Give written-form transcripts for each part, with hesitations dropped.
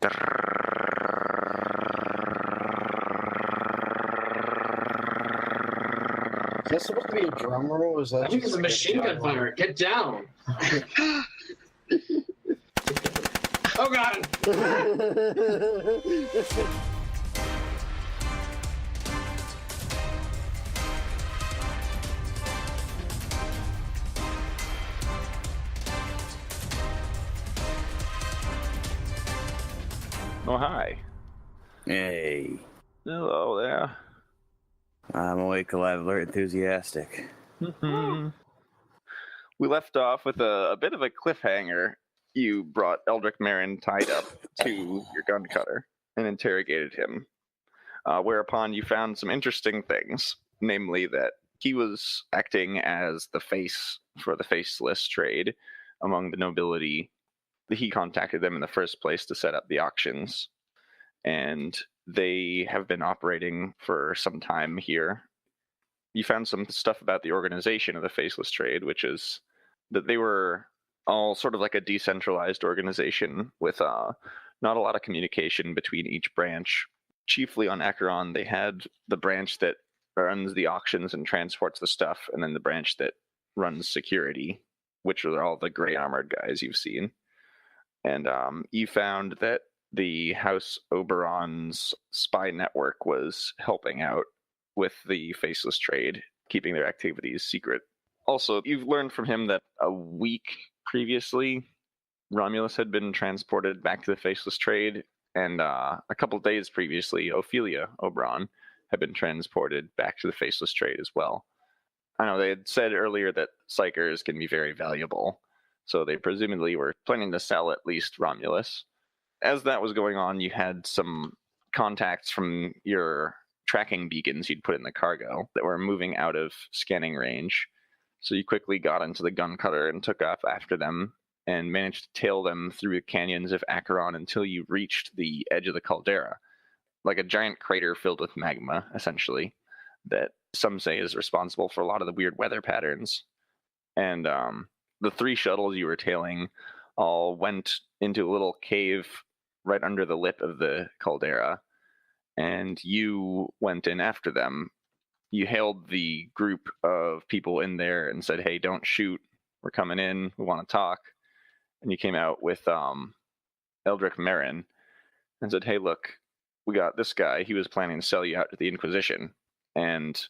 Is that supposed to be a drum roll? Is that I think it's a machine gun fire. Get down. Oh, God. Oh, hi. Hey. Hello there. I'm awake, alive, alert, enthusiastic. We left off with a bit of a cliffhanger. You brought Eldrick Marin tied up to your gun cutter and interrogated him, whereupon you found some interesting things, namely that he was acting as the face for the faceless trade among the nobility. He contacted them in the first place to set up the auctions, and they have been operating for some time here. You found some stuff about the organization of the faceless trade, which is that they were all sort of like a decentralized organization with not a lot of communication between each branch. Chiefly on Acheron, they had the branch that runs the auctions and transports the stuff, and then the branch that runs security, which are all the gray armored guys you've seen. And you found that the House Oberon's spy network was helping out with the faceless trade, keeping their activities secret. Also, you've learned from him that a week previously, Romulus had been transported back to the faceless trade, and a couple days previously, Ophelia Oberon had been transported back to the faceless trade as well. I know they had said earlier that Psykers can be very valuable, so they presumably were planning to sell at least Romulus. As that was going on, you had some contacts from your tracking beacons you'd put in the cargo that were moving out of scanning range. So you quickly got into the gun cutter and took off after them and managed to tail them through the canyons of Acheron until you reached the edge of the Caldera, like a giant crater filled with magma, essentially, that some say is responsible for a lot of the weird weather patterns. And the three shuttles you were tailing all went into a little cave right under the lip of the Caldera, and you went in after them. You hailed the group of people in there and said, "Hey, don't shoot. We're coming in. We want to talk." And you came out with Eldrick Marin and said, "Hey, look, we got this guy. He was planning to sell you out to the Inquisition, and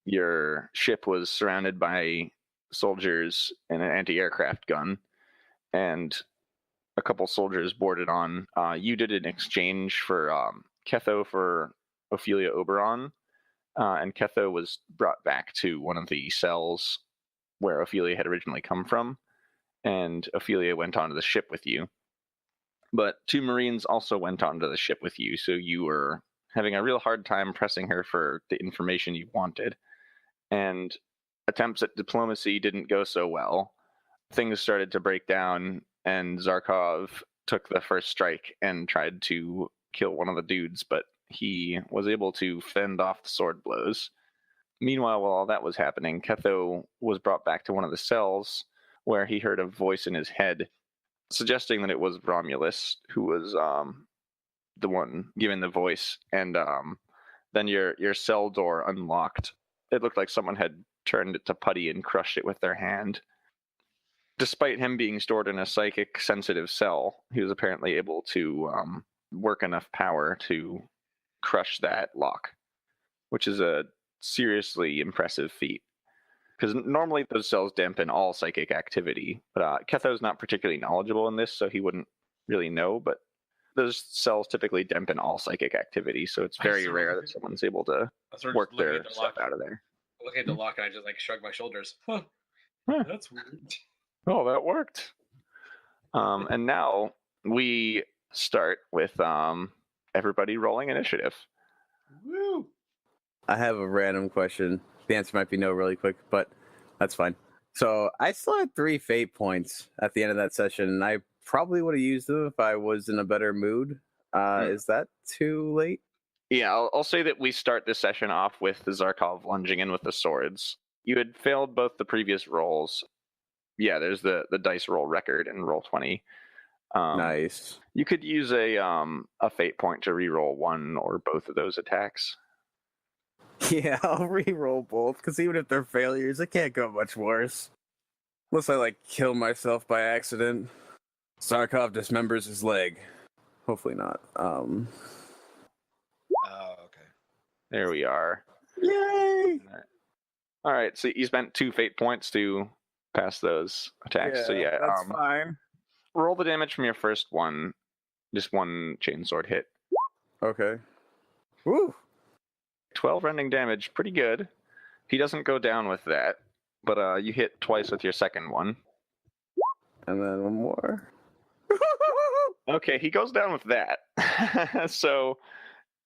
your ship was surrounded by soldiers and an anti-aircraft gun, and a couple soldiers boarded on. You did an exchange for Ketho for Ophelia Oberon, and Ketho was brought back to one of the cells where Ophelia had originally come from, and Ophelia went onto the ship with you. But two Marines also went onto the ship with you, so you were having a real hard time pressing her for the information you wanted, and attempts at diplomacy didn't go so well. Things started to break down, and Zarkov took the first strike and tried to kill one of the dudes, but he was able to fend off the sword blows. Meanwhile, while all that was happening, Ketho was brought back to one of the cells where he heard a voice in his head suggesting that it was Romulus who was the one giving the voice, and then your cell door unlocked. It looked like someone had turned it to putty and crushed it with their hand. Despite him being stored in a psychic sensitive cell, he was apparently able to work enough power to crush that lock, which is a seriously impressive feat. Because normally those cells dampen all psychic activity, but Ketho's not particularly knowledgeable in this, so he wouldn't really know, but those cells typically dampen all psychic activity, so it's very rare that someone's able to work their stuff out of there. Looking at the lock, and I just shrug my shoulders. Huh. That's weird. Oh, that worked. And now we start with everybody rolling initiative. Woo! I have a random question. The answer might be no really quick, but that's fine. So I still had 3 fate points at the end of that session, and I probably would have used them if I was in a better mood. Is that too late? Yeah, I'll say that we start this session off with the Zarkov lunging in with the swords. You had failed both the previous rolls. Yeah, there's the dice roll record in roll 20. Nice. You could use a fate point to reroll one or both of those attacks. Yeah, I'll re-roll both, because even if they're failures, it can't go much worse. Unless I, kill myself by accident. Zarkov dismembers his leg. Hopefully not. Oh, okay. There we are. Yay! All right, so you spent 2 fate points to pass those attacks. So yeah, that's fine. roll the damage from your first one. Just one chainsword hit. Okay. Woo! 12 rending damage, pretty good. He doesn't go down with that, but you hit twice with your second one. And then one more. Okay, he goes down with that. So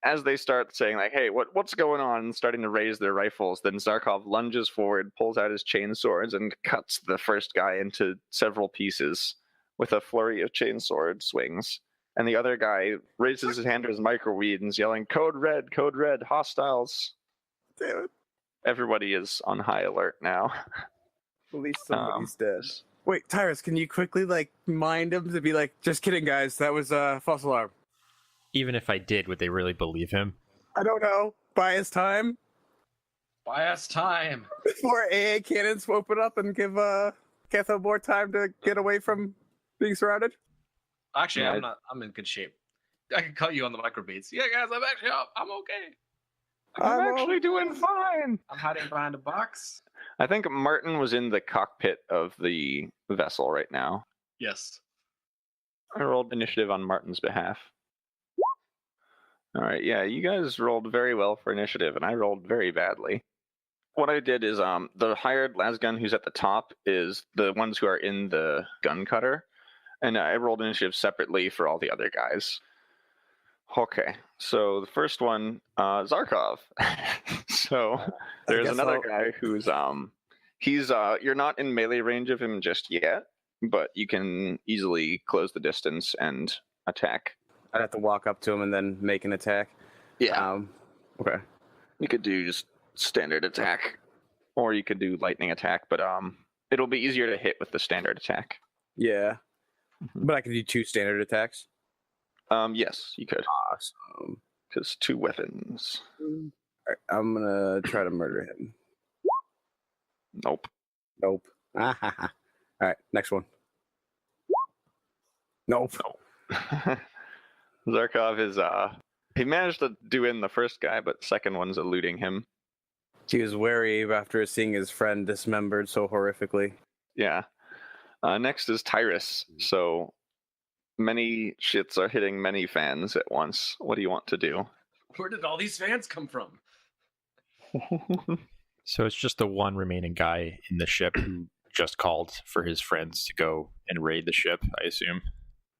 as they start saying like, "Hey, what's going on?" and starting to raise their rifles, then Zarkov lunges forward, pulls out his chain swords, and cuts the first guy into several pieces with a flurry of chainsword swings. And the other guy raises his hand to his microweed yelling, code red, hostiles." Damn it. Everybody is on high alert now. At least somebody's dead. Wait, Tyruss, can you quickly, mind him to be like, just kidding, guys, that was a false alarm? Even if I did, would they really believe him? I don't know. Buy us time Buy us time. before AA cannons open up and give Ketho more time to get away from being surrounded? Actually, Yeah, I'm in good shape. I can cut you on the microbeats. Yeah, guys, I'm actually up. I'm okay. I'm actually doing fine. I'm hiding behind a box. I think Martin was in the cockpit of the vessel right now. Yes. I rolled initiative on Martin's behalf. All right, yeah, you guys rolled very well for initiative, and I rolled very badly. What I did is the hired lasgun who's at the top is the ones who are in the gun cutter, and I rolled initiative separately for all the other guys. Okay, so the first one, Zarkov. So there's another guy who's you're not in melee range of him just yet, but you can easily close the distance and attack. I'd have to walk up to him and then make an attack. Yeah. Okay. You could do just standard attack, or you could do lightning attack, but it'll be easier to hit with the standard attack. Yeah. But I could do 2 standard attacks. Yes, you could. Awesome. Because 2 weapons. Alright, I'm gonna try to murder him. Nope. Alright, next one. Nope. Zarkov is he managed to do in the first guy, but the second one's eluding him. He was wary after seeing his friend dismembered so horrifically. Yeah. Next is Tyruss. So many shits are hitting many fans at once. What do you want to do? Where did all these fans come from? So it's just the one remaining guy in the ship who just called for his friends to go and raid the ship, I assume.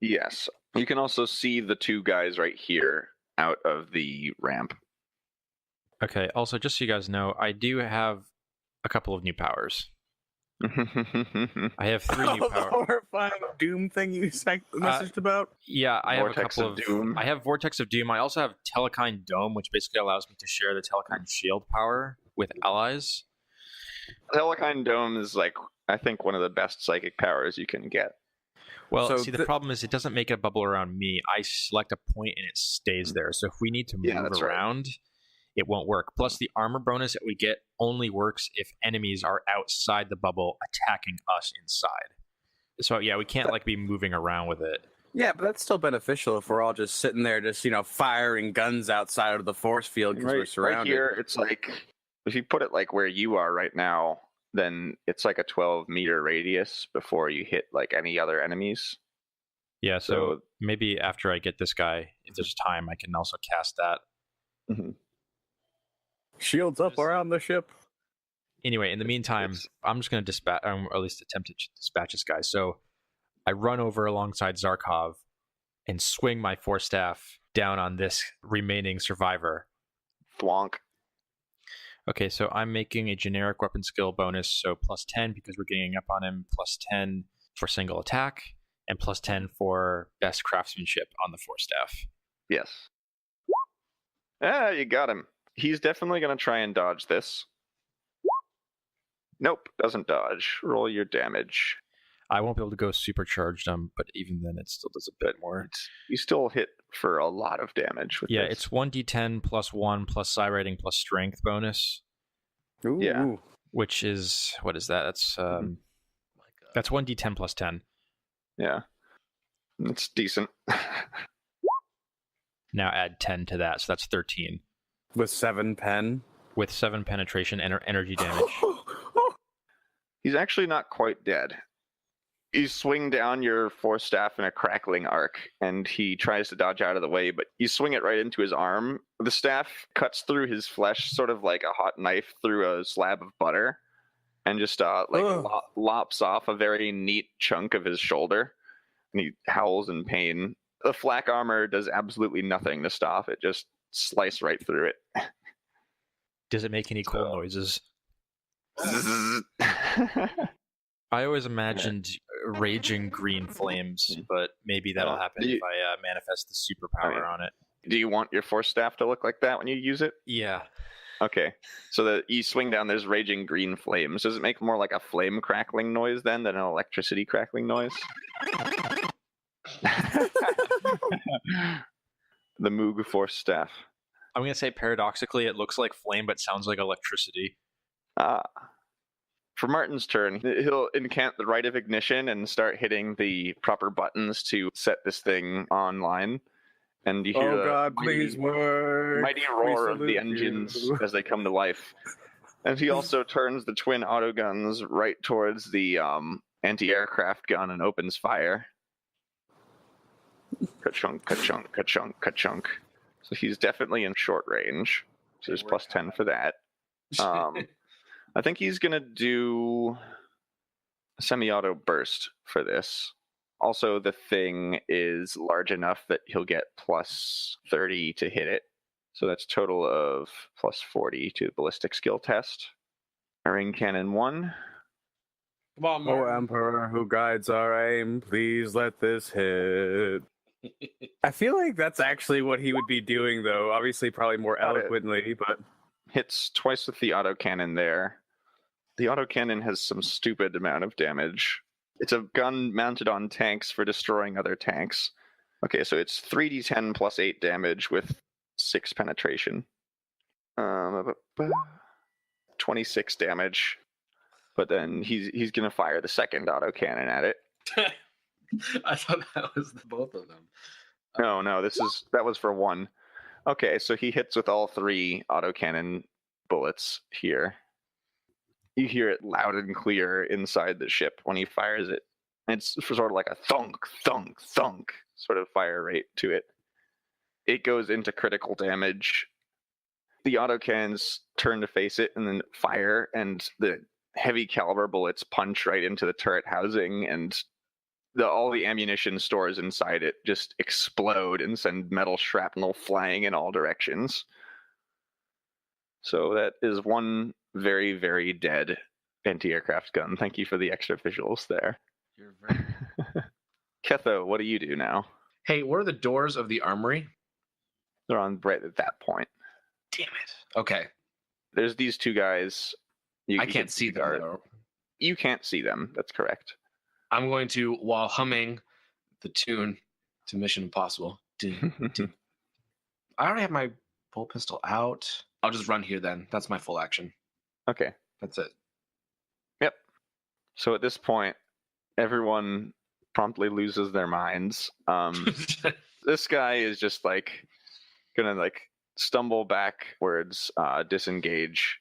Yes. You can also see the 2 guys right here out of the ramp. Okay, also, just so you guys know, I do have a couple of new powers. I have 3 new The powers. horrifying doom thing you messaged about? Yeah, I have a Vortex couple of Doom. I have Vortex of Doom. I also have Telekine Dome, which basically allows me to share the Telekine Shield power with allies. Telekine Dome is I think one of the best psychic powers you can get. Well, So see, the problem is it doesn't make a bubble around me. I select a point and it stays there. So if we need to move that's right. around, it won't work. Plus, the armor bonus that we get only works if enemies are outside the bubble attacking us inside. So yeah, we can't be moving around with it. Yeah, but that's still beneficial if we're all just sitting there just, firing guns outside of the force field because we're surrounded. Right here, it's if you put it where you are right now, then it's a 12-meter radius before you hit any other enemies. Yeah, so maybe after I get this guy, if there's time, I can also cast that. Mm-hmm. Shields up around the ship. Anyway, in the meantime, I'm just going to dispatch, or at least attempt to dispatch this guy. So I run over alongside Zarkov and swing my force staff down on this remaining survivor. Thwonk. Okay, so I'm making a generic weapon skill bonus, so +10 because we're ganging up on him, +10 for single attack, and +10 for best craftsmanship on the force staff. Yes. Ah, you got him. He's definitely going to try and dodge this. Nope, doesn't dodge. Roll your damage. I won't be able to go supercharged but even then it still does a bit more. You still hit for a lot of damage with Yeah, this. it's 1d10 plus 1 plus psi rating plus strength bonus, Ooh. Yeah. which is, what is that? That's 1d10 plus 10. Yeah. It's decent. Now add 10 to that, so that's 13. With 7 pen. With 7 penetration and energy damage. He's actually not quite dead. You swing down your force staff in a crackling arc, and he tries to dodge out of the way, but you swing it right into his arm. The staff cuts through his flesh, sort of like a hot knife through a slab of butter, and just lops off a very neat chunk of his shoulder, and he howls in pain. The flak armor does absolutely nothing to stop it, just slice right through it. Does it make any cool noises? I always imagined raging green flames, but maybe that'll happen if I manifest the superpower on it. Do you want your force staff to look like that when you use it? Yeah. Okay. So you swing down, there's raging green flames. Does it make more like a flame crackling noise then than an electricity crackling noise? The Moog force staff. I'm going to say paradoxically it looks like flame but sounds like electricity. For Martin's turn, he'll incant the rite of ignition and start hitting the proper buttons to set this thing online. And you hear God, please work. mighty roar of the engines as they come to life. And he also turns the twin autoguns right towards the anti-aircraft gun and opens fire. Ka-chunk, ka-chunk, ka-chunk, ka-chunk. So he's definitely in short range. So there's plus 10 for that. I think he's going to do a semi-auto burst for this. Also, the thing is large enough that he'll get plus 30 to hit it. So that's total of plus 40 to the ballistic skill test. Ring cannon 1. Come on, Martin. Oh, Emperor who guides our aim, please let this hit. I feel like that's actually what he would be doing, though. Obviously, probably more eloquently, but... Hits twice with the autocannon there. The autocannon has some stupid amount of damage. It's a gun mounted on tanks for destroying other tanks. Okay, so it's 3d10 plus 8 damage with 6 penetration. 26 damage. But then he's going to fire the second autocannon at it. I thought that was both of them. No, that was for 1. Okay, so he hits with all 3 autocannon bullets here. You hear it loud and clear inside the ship when he fires it. It's sort of like a thunk, thunk, thunk sort of fire rate to it. It goes into critical damage. The autocannons turn to face it and then fire, and the heavy caliber bullets punch right into the turret housing, and all the ammunition stores inside it just explode and send metal shrapnel flying in all directions. So that is one very, very dead anti-aircraft gun. Thank you for the extra visuals there. You're very... Ketho, what do you do now? Hey, what are the doors of the armory? They're on right at that point. Damn it. Okay. There's these 2 guys. I can't see them, though. You can't see them. That's correct. I'm going to, while humming the tune to Mission Impossible. I already have my full pistol out. I'll just run here then. That's my full action. Okay. That's it. Yep. So at this point, everyone promptly loses their minds. This guy is just gonna stumble backwards, disengage,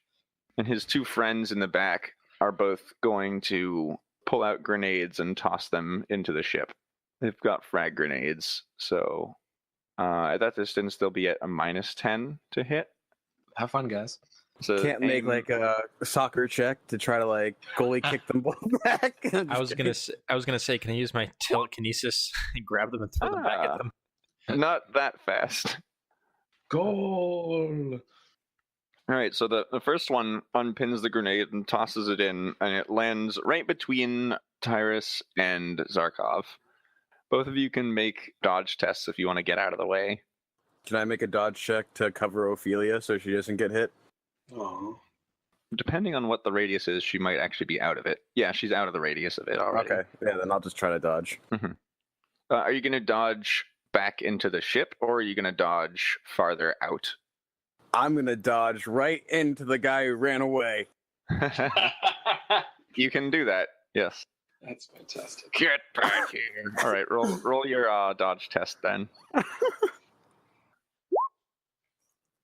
and his 2 friends in the back are both going to pull out grenades and toss them into the ship. They've got frag grenades, so at that distance they'll be at a minus 10 to hit. Have fun, guys. So Can't make a soccer check to try to goalie kick them both back. I was gonna say, can I use my telekinesis and grab them and throw them back at them? Not that fast. Goal. All right, so the first one unpins the grenade and tosses it in, and it lands right between Tyruss and Zarkov. Both of you can make dodge tests if you want to get out of the way. Can I make a dodge check to cover Ophelia so she doesn't get hit? Oh. Depending on what the radius is, she might actually be out of it. Yeah, she's out of the radius of it already. Okay. Yeah, then I'll just try to dodge. Are you going to dodge back into the ship, or are you going to dodge farther out? I'm going to dodge right into the guy who ran away. You can do that, yes. That's fantastic. Get back here. All right, roll your dodge test then.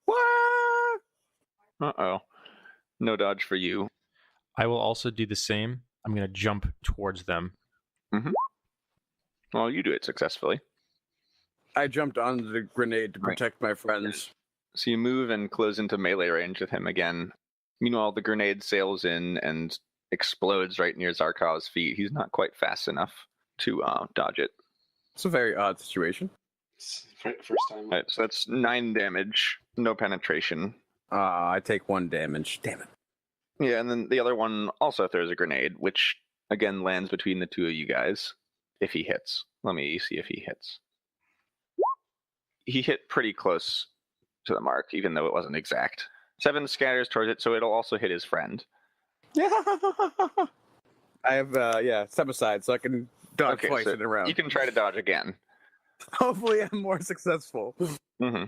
What? Uh-oh. No dodge for you. I will also do the same. I'm going to jump towards them. Well, you do it successfully. I jumped onto the grenade to Right. protect my friends. So you move and close into melee range with him again. Meanwhile, the grenade sails in and explodes right near Zarkov's feet. He's not quite fast enough to dodge it. It's a very odd situation. First time. Right, so that's 9 damage, no penetration. I take 1 damage. Damn it. Yeah, and then the other one also throws a grenade, which again lands between the two of you guys. If he hits. Let me see if he hits. He hit pretty close to the mark, even though it wasn't exact. 7 scatters towards it, so it'll also hit his friend. Yeah. I have, step aside so I can dodge Okay, twice so in a round. You can try to dodge again. Hopefully I'm more successful. Mm-hmm.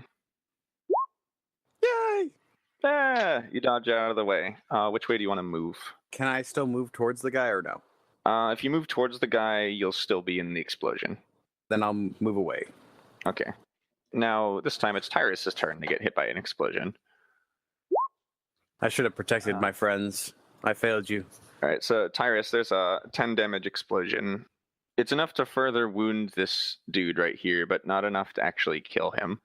Yay! You dodge out of the way. Which way do you want to move? Can I still move towards the guy or no? If you move towards the guy, you'll still be in the explosion. Then I'll move away. Okay. Now, this time it's Tyruss' turn to get hit by an explosion. I should have protected my friends. I failed you. Alright, so Tyruss, there's a 10 damage explosion. It's enough to further wound this dude right here, but not enough to actually kill him.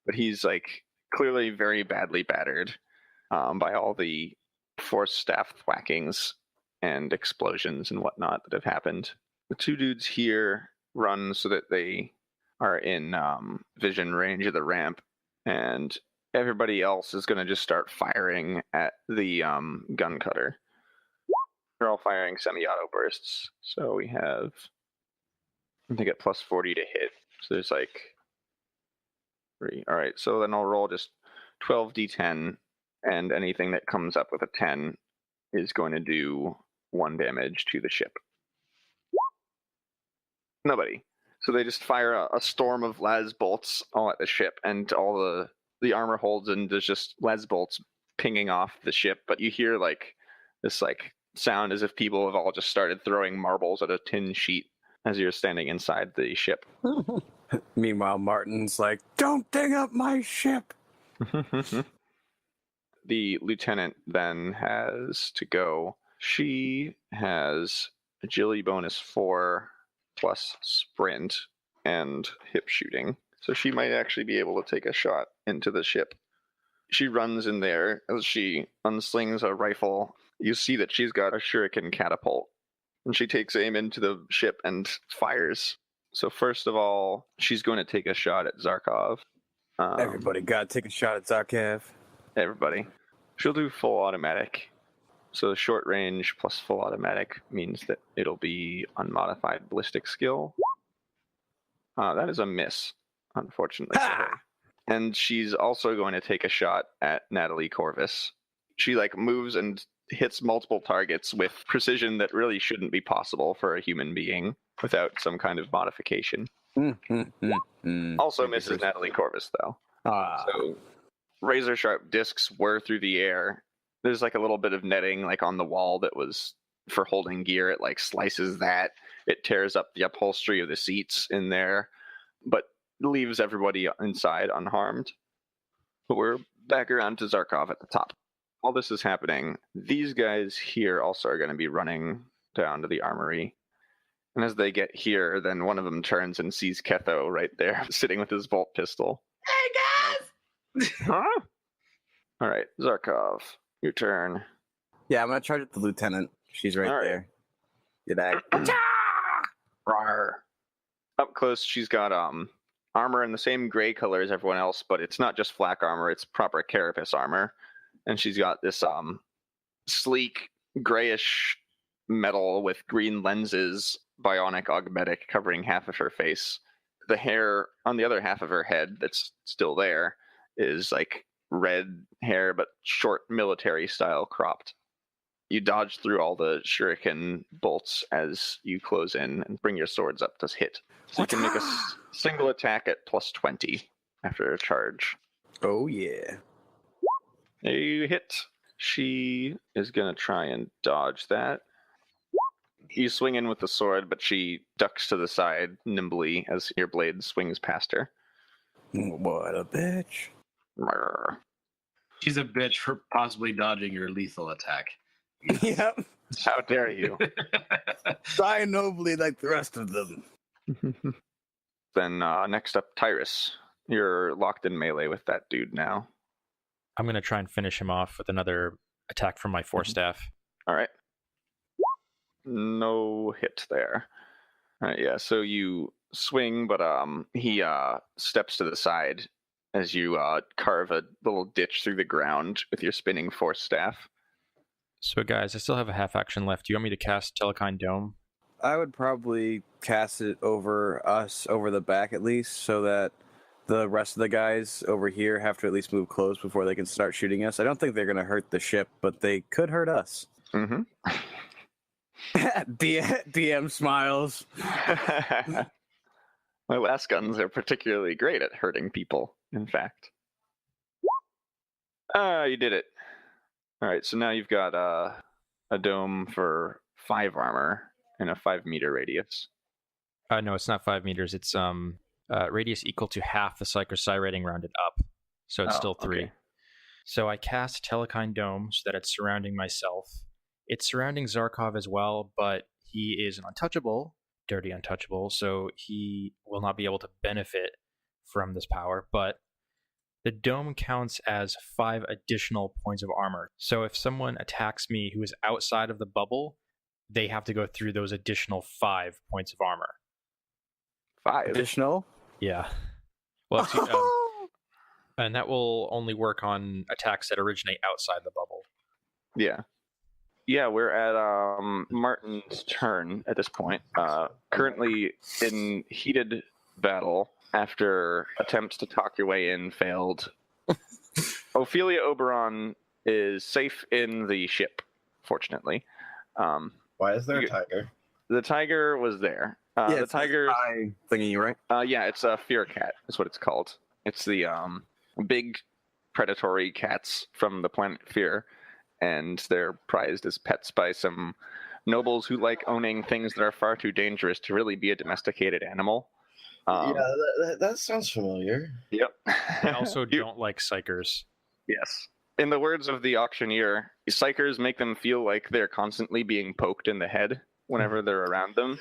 But he's, like, clearly very badly battered by all the force staff thwackings and explosions and whatnot that have happened. The two dudes here run so that they are in vision range of the ramp, and everybody else is going to just start firing at the gun cutter. They're all firing semi-auto bursts. So we have, I think, at plus 40 to hit. So there's like 3. All right, so then I'll roll just 12d10, and anything that comes up with a 10 is going to do 1 damage to the ship. Nobody. So they just fire a storm of las bolts all at the ship, and all the armor holds, and there's just las bolts pinging off the ship. But you hear like this like sound as if people have all just started throwing marbles at a tin sheet as you're standing inside the ship. Meanwhile, Martin's like, "Don't dig up my ship!" The lieutenant then has to go. She has agility bonus 4 plus sprint and hip shooting. So she might actually be able to take a shot into the ship. She runs in there. As she unslings a rifle, you see that she's got a shuriken catapult. And she takes aim into the ship and fires. So first of all, she's going to take a shot at Zarkov. Everybody gotta take a shot at Zarkov. Everybody. She'll do full automatic. So short range plus full automatic means that it'll be unmodified ballistic skill. That is a miss, unfortunately for her. And she's also going to take a shot at Natalie Corvus. She like moves and hits multiple targets with precision that really shouldn't be possible for a human being without some kind of modification. Also misses Natalie Corvus though. So razor sharp discs whir through the air. There's like a little bit of netting like on the wall that was for holding gear. It like slices that. It tears up the upholstery of the seats in there, but leaves everybody inside unharmed. But we're back around to Zarkov at the top. While this is happening, these guys here also are going to be running down to the armory. And as they get here, then one of them turns and sees Ketho right there, sitting with his bolt pistol. Hey guys! Huh? All right, Zarkov, your turn. Yeah, I'm gonna charge at the lieutenant. She's right All right. there. Get back. Rawr. Up close, she's got armor in the same gray color as everyone else, but it's not just flak armor; it's proper carapace armor. And she's got this sleek grayish metal with green lenses, bionic augmetic covering half of her face. The hair on the other half of her head that's still there is like red hair, but short military style cropped. You dodge through all the shuriken bolts as you close in and bring your swords up to hit. So you can make a single attack at plus 20 after a charge. Oh, yeah. You hit. She is going to try and dodge that. You swing in with the sword, but she ducks to the side nimbly as your blade swings past her. What a bitch. Brr. She's a bitch for possibly dodging your lethal attack. Yep. How dare you? Die nobly like the rest of them. Then next up, Tyruss. You're locked in melee with that dude now. I'm going to try and finish him off with another attack from my force staff. All right. No hit there. All right, yeah, so you swing, but he steps to the side as you carve a little ditch through the ground with your spinning force staff. So, guys, I still have a half action left. Do you want me to cast Telekine Dome? I would probably cast it over us, over the back at least, so that the rest of the guys over here have to at least move close before they can start shooting us. I don't think they're going to hurt the ship, but they could hurt us. Mm-hmm. DM smiles. My last guns are particularly great at hurting people, in fact. You did it. All right, so now you've got a dome for 5 armor and a 5-meter radius. No, it's not 5 meters. It's radius equal to half the Psyker psi rating rounded up. So it's still 3. Okay. So I cast Telekine Dome so that it's surrounding myself. It's surrounding Zarkov as well, but he is an untouchable, dirty untouchable, so he will not be able to benefit from this power, but the dome counts as 5 additional points of armor. So if someone attacks me who is outside of the bubble, they have to go through those additional 5 points of armor. 5? Additional? Yeah. Well, and that will only work on attacks that originate outside the bubble. Yeah. Yeah, we're at Martin's turn at this point. Currently in heated battle after attempts to talk your way in failed. Ophelia Oberon is safe in the ship, fortunately. Why is there a tiger? The tiger was there. The tiger thingy, right? yeah, it's a fear cat is what it's called. It's the big predatory cats from the planet Fear, and they're prized as pets by some nobles who like owning things that are far too dangerous to really be a domesticated animal. Yeah, that sounds familiar. Yep. They also don't like psychers. Yes. In the words of the auctioneer, psychers make them feel like they're constantly being poked in the head whenever they're around them.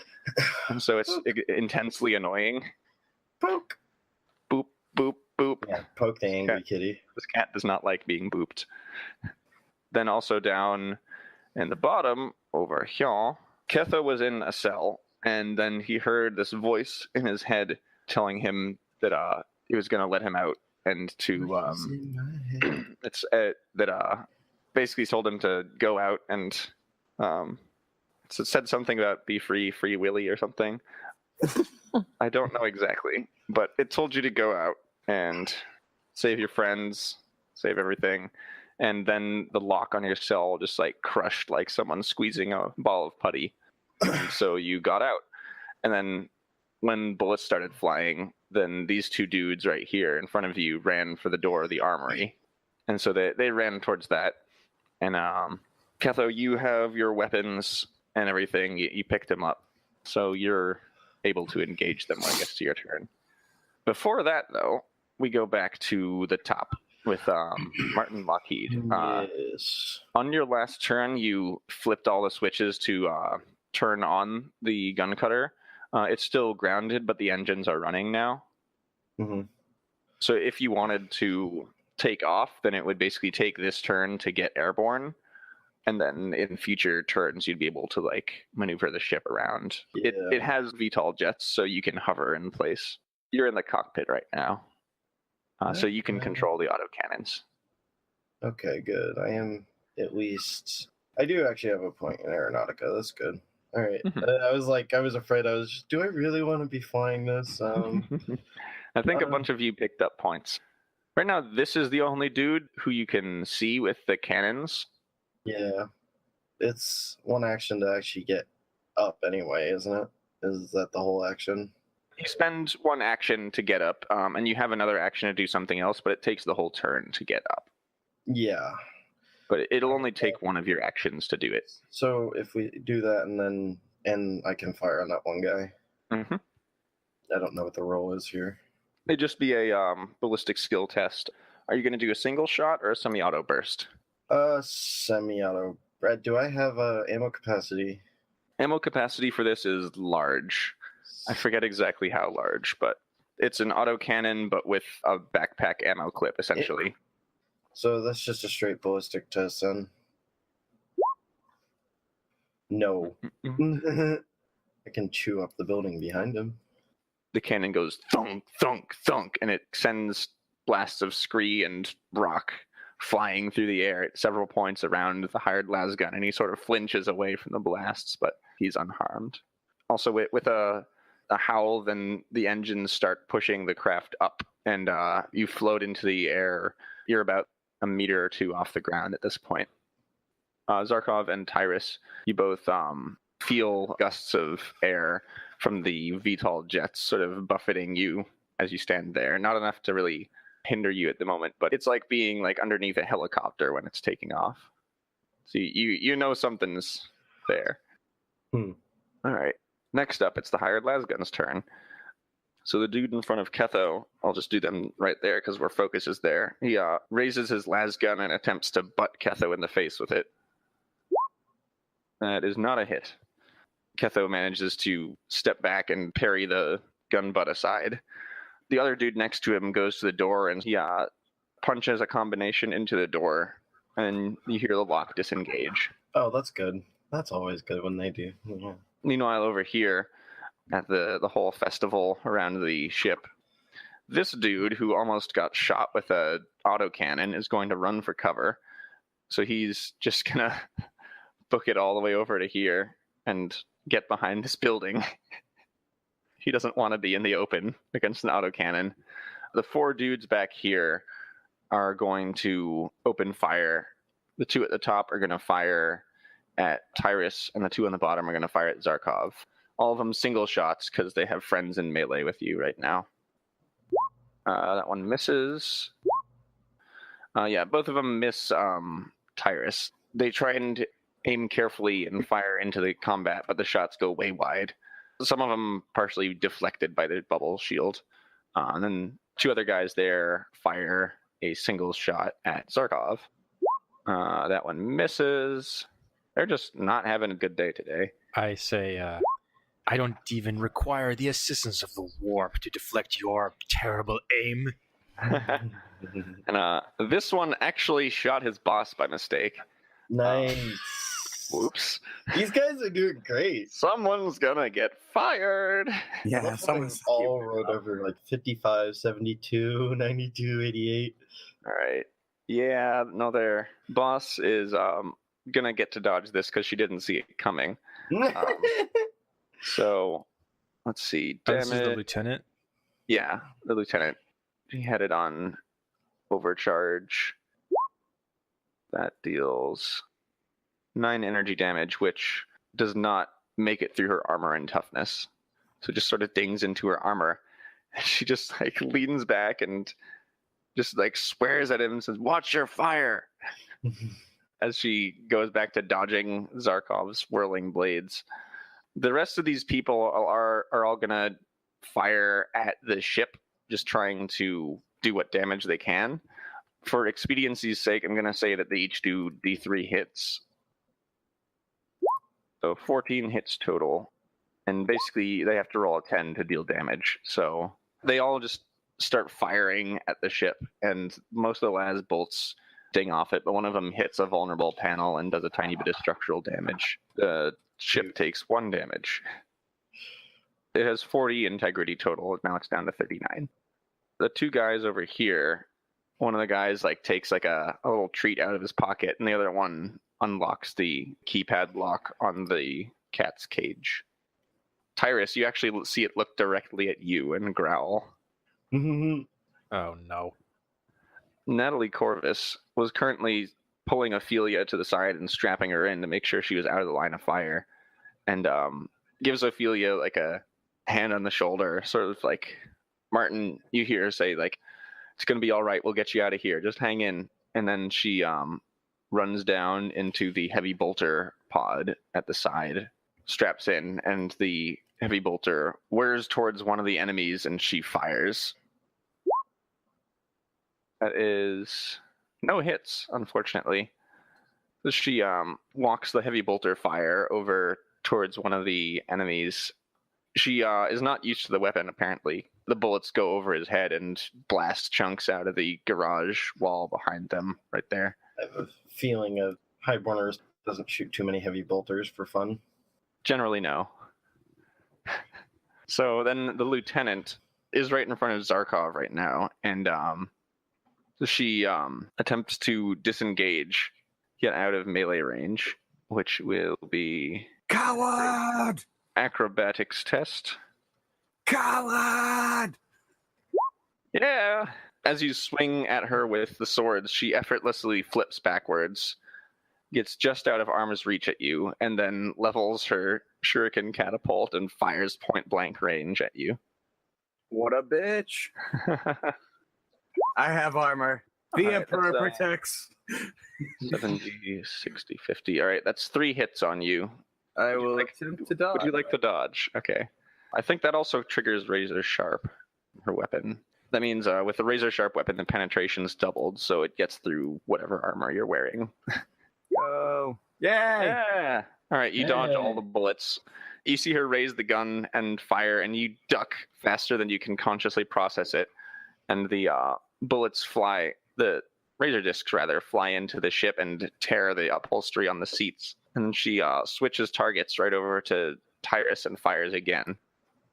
So it's intensely annoying. Poke. Boop, boop, boop. Yeah, poke the angry kitty. This cat does not like being booped. Then also down in the bottom, over here, Ketho was in a cell, and then he heard this voice in his head telling him that he was going to let him out, and to it's that basically told him to go out, and so it said something about be free, free Willy or something. I don't know exactly, but it told you to go out and save your friends, save everything. And then the lock on your cell just like crushed like someone squeezing a ball of putty. And so you got out. And then when bullets started flying, then these 2 dudes right here in front of you ran for the door of the armory. And so they ran towards that. And Ketho, you have your weapons and everything. You picked them up. So you're able to engage them when it gets to your turn. Before that, though, we go back to the top with Martin Lockheed. Yes. On your last turn, you flipped all the switches to turn on the gun cutter. It's still grounded, but the engines are running now. Mm-hmm. So if you wanted to take off, then it would basically take this turn to get airborne. And then in future turns, you'd be able to like maneuver the ship around. Yeah. It has VTOL jets, so you can hover in place. You're in the cockpit right now. So you can control the autocannons. Okay, good. I am at least. I do actually have a point in aeronautica. That's good. All right. I was afraid. Do I really want to be flying this? I think a bunch of you picked up points. Right now, this is the only dude who you can see with the cannons. Yeah. it's one action to actually get up anyway, isn't it? Is that the whole action? You spend one action to get up, and you have another action to do something else, but it takes the whole turn to get up. Yeah. But it'll only take one of your actions to do it. So if we do that and I can fire on that one guy. Mm-hmm. I don't know what the roll is here. It'd just be a ballistic skill test. Are you going to do a single shot or a semi-auto burst? Semi-auto. Brad, do I have ammo capacity? Ammo capacity for this is large. I forget exactly how large, but it's an autocannon, but with a backpack ammo clip, essentially. So that's just a straight ballistic test, then? No. I can chew up the building behind him. The cannon goes thunk, thunk, thunk, and it sends blasts of scree and rock flying through the air at several points around the hired lasgun, and he sort of flinches away from the blasts, but he's unharmed. Also, with a howl, then the engines start pushing the craft up, and you float into the air. You're about a meter or two off the ground at this point. Zarkov and Tyruss, you both feel gusts of air from the VTOL jets sort of buffeting you as you stand there. Not enough to really hinder you at the moment, but it's like being like underneath a helicopter when it's taking off. So you know something's there. All right. Next up, it's the hired lasgun's turn. So the dude in front of Ketho, I'll just do them right there because our focus is there. He raises his lasgun and attempts to butt Ketho in the face with it. That is not a hit. Ketho manages to step back and parry the gun butt aside. The other dude next to him goes to the door and he punches a combination into the door, and you hear the lock disengage. Oh, that's good. That's always good when they do. Yeah. Meanwhile, over here at the whole festival around the ship, this dude who almost got shot with a autocannon is going to run for cover. So he's just going to book it all the way over to here and get behind this building. He doesn't want to be in the open against an autocannon. The four dudes back here are going to open fire. The two at the top are going to fire at Tyruss, and the two on the bottom are going to fire at Zarkov. All of them single shots because they have friends in melee with you right now. That one misses. Yeah, both of them miss Tyruss. They try and aim carefully and fire into the combat, but the shots go way wide. Some of them partially deflected by the bubble shield. And then two other guys there fire a single shot at Zarkov. That one misses. They're just not having a good day today. I say, I don't even require the assistance of the warp to deflect your terrible aim. And this one actually shot his boss by mistake. Nice. Whoops. These guys are doing great. Someone's gonna get fired. Yeah, someone's all wrote over like 55, 72, 92, 88. All right. Yeah, no, their boss is gonna get to dodge this because she didn't see it coming. So let's see. This is the Damage. lieutenant. Yeah, the lieutenant. He had it on overcharge. That deals 9 energy damage, which does not make it through her armor and toughness. So it just sort of dings into her armor. And she just like leans back and just like swears at him and says, "Watch your fire!" as she goes back to dodging Zarkov's whirling blades. The rest of these people are all gonna fire at the ship, just trying to do what damage they can. For expediency's sake, I'm gonna say that they each do D3 hits. So 14 hits total. And basically they have to roll a 10 to deal damage. So they all just start firing at the ship, and most of the las bolts ding off it, but one of them hits a vulnerable panel and does a tiny bit of structural damage. The ship takes 1 damage. It has 40 integrity total. Now it's down to 39. The two guys over here, one of the guys like takes like a little treat out of his pocket, and the other one unlocks the keypad lock on the cat's cage. Tyruss, you actually see it look directly at you and growl. Oh no. Natalie Corvus was currently pulling Ophelia to the side and strapping her in to make sure she was out of the line of fire, and gives Ophelia like a hand on the shoulder, sort of like, Martin, you hear her say like, it's going to be all right, we'll get you out of here, just hang in. And then she runs down into the heavy bolter pod at the side, straps in, and the heavy bolter whirs towards one of the enemies, and she fires. That is no hits, unfortunately. So she walks the heavy bolter fire over towards one of the enemies. She is not used to the weapon, apparently. The bullets go over his head and blast chunks out of the garage wall behind them right there. I have a feeling of Highborners doesn't shoot too many heavy bolters for fun. Generally, no. So then the lieutenant is right in front of Zarkov right now, and she attempts to disengage, get out of melee range, which will be Coward! acrobatics test. Coward! Yeah. As you swing at her with the swords, she effortlessly flips backwards, gets just out of arm's reach at you, and then levels her shuriken catapult and fires point blank range at you. What a bitch! I have armor. The All right, Emperor that's, protects. 70, 60, 50. All right, that's 3 hits on you. I Would you will like- attempt to dodge. Would you like to dodge? Okay. I think that also triggers Razor Sharp, her weapon. That means with the Razor Sharp weapon, the penetration's doubled, so it gets through whatever armor you're wearing. Go! Yay! Yeah! All right, you dodge all Yay. the bullets. You see her raise the gun and fire, and you duck faster than you can consciously process it. And the bullets fly, the razor discs rather, fly into the ship and tear the upholstery on the seats. And she switches targets right over to Tyruss and fires again.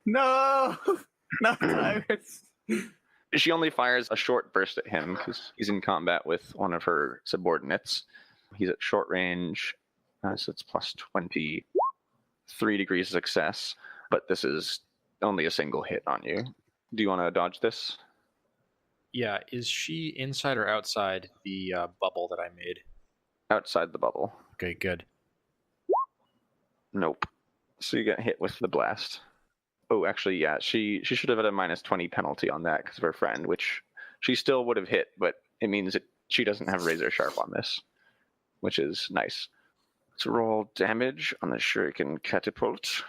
No! Not Tyruss. She only fires a short burst at him because he's in combat with one of her subordinates. He's at short range, so it's plus 20, 3 degrees success, but this is only a single hit on you. Do you want to dodge this? Yeah, is she inside or outside the bubble that I made? Outside the bubble. Okay, good. Nope. So you get hit with the blast. Oh, actually, yeah, she should have had a minus 20 penalty on that because of her friend, which she still would have hit, but it means that she doesn't have Razor Sharp on this, which is nice. Let's roll damage on the Shuriken Catapult.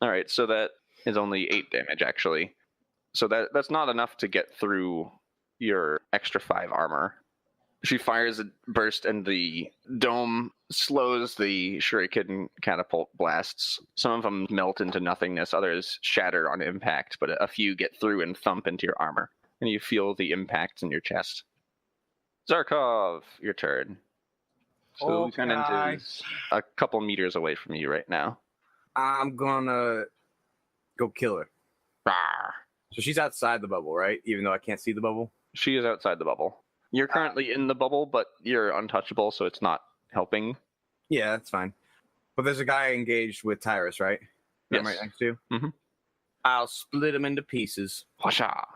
All right, so that is only 8 damage, actually. So that's not enough to get through your extra 5 armor. She fires a burst, and the dome slows the Shuriken Catapult blasts. Some of them melt into nothingness, others shatter on impact, but a few get through and thump into your armor, and you feel the impact in your chest. Zarkov, your turn. So the lieutenant is a couple meters away from you right now. I'm gonna go kill her. Rawr. So she's outside the bubble, right? Even though I can't see the bubble? She is outside the bubble. You're currently in the bubble, but you're untouchable, so it's not helping. Yeah, that's fine. But there's a guy engaged with Tyruss, right? That I'm Yes. right next to? Mhm. I'll split him into pieces. Washa. All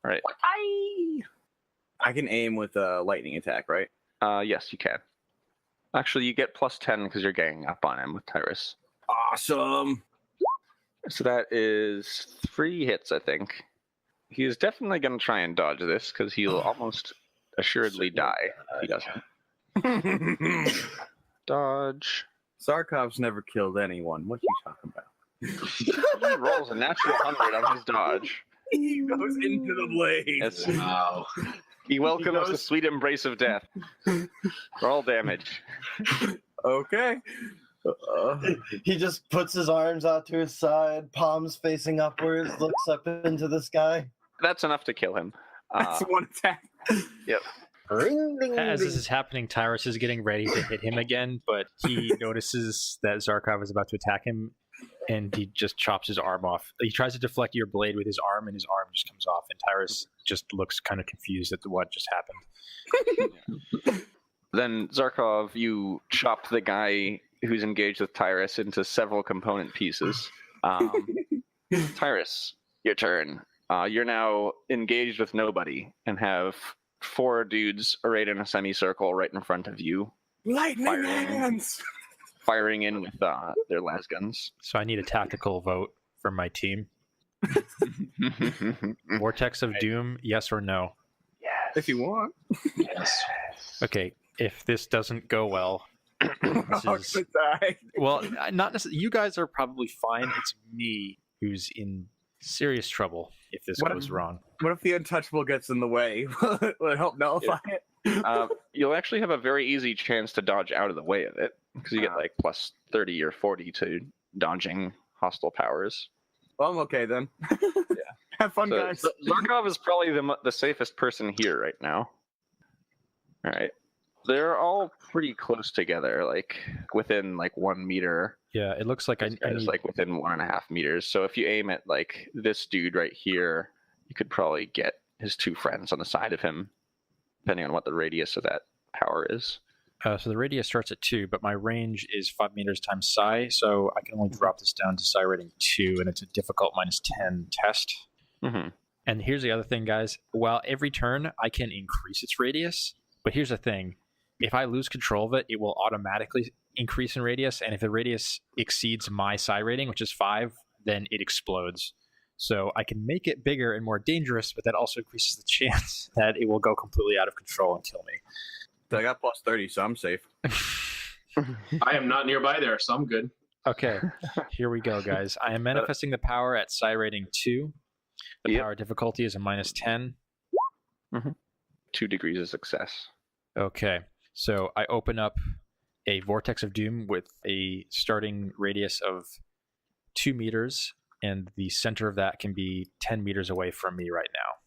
right. I can aim with a lightning attack, right? Yes, you can. Actually, you get plus 10 because you're ganging up on him with Tyruss. Awesome. So that is 3 hits, I think. He is definitely going to try and dodge this because he'll almost assuredly die if he doesn't. Dodge. Zarkov's never killed anyone. What are you talking about? He rolls a natural 100 on his dodge. He goes into the blade. Yes. Wow. He welcomes goes- the sweet embrace of death. Roll damage. Okay. He just puts his arms out to his side, palms facing upwards, looks up into the sky. That's enough to kill him. That's one attack. Ring, ding, As ding. this is happening, Tyruss is getting ready to hit him again, but he notices that Zarkov is about to attack him, and he just chops his arm off. He tries to deflect your blade with his arm, and his arm just comes off, and Tyruss just looks kind of confused at what just happened. Then, Zarkov, you chop the guy who's engaged with Tyruss into several component pieces. Tyruss, your turn. You're now engaged with nobody and have 4 dudes arrayed in a semicircle right in front of you, Lightning Firing. hands. firing in with their las guns. So I need a tactical vote from my team. Vortex of Doom, yes or no? If you want. Yes. Okay, if this doesn't go well, I'm this is, gonna die. well, not necessarily. You guys are probably fine. It's me who's in serious trouble if this What goes wrong. What if the Untouchable gets in the way? Will it help nullify it? You'll actually have a very easy chance to dodge out of the way of it, because you get like plus 30 or 40 to dodging hostile powers. Well, I'm okay then. Have fun, guys. So Zarkov is probably the safest person here right now. All right. They're all pretty close together, like within like 1 meter. Yeah, it looks like I It's need, like within 1.5 meters. So if you aim at like this dude right here, you could probably get his 2 friends on the side of him, depending on what the radius of that power is. so the radius starts at 2, but my range is 5 meters times psi, so I can only drop this down to psi rating 2, and it's a difficult -10 test. Mm-hmm. And here's the other thing, guys. While every turn I can increase its radius, but here's the thing. If I lose control of it, it will automatically increase in radius, and if the radius exceeds my psi rating, which is 5, then it explodes. So I can make it bigger and more dangerous, but that also increases the chance that it will go completely out of control and kill me. I got plus 30, so I'm safe. I am not nearby there, so I'm good. Okay, here we go, guys. I am manifesting the power at psi rating 2. The Yep. power difficulty is a -10. 2 degrees of success. Okay, so I open up a Vortex of Doom with a starting radius of 2 meters, and the center of that can be 10 meters away from me right now.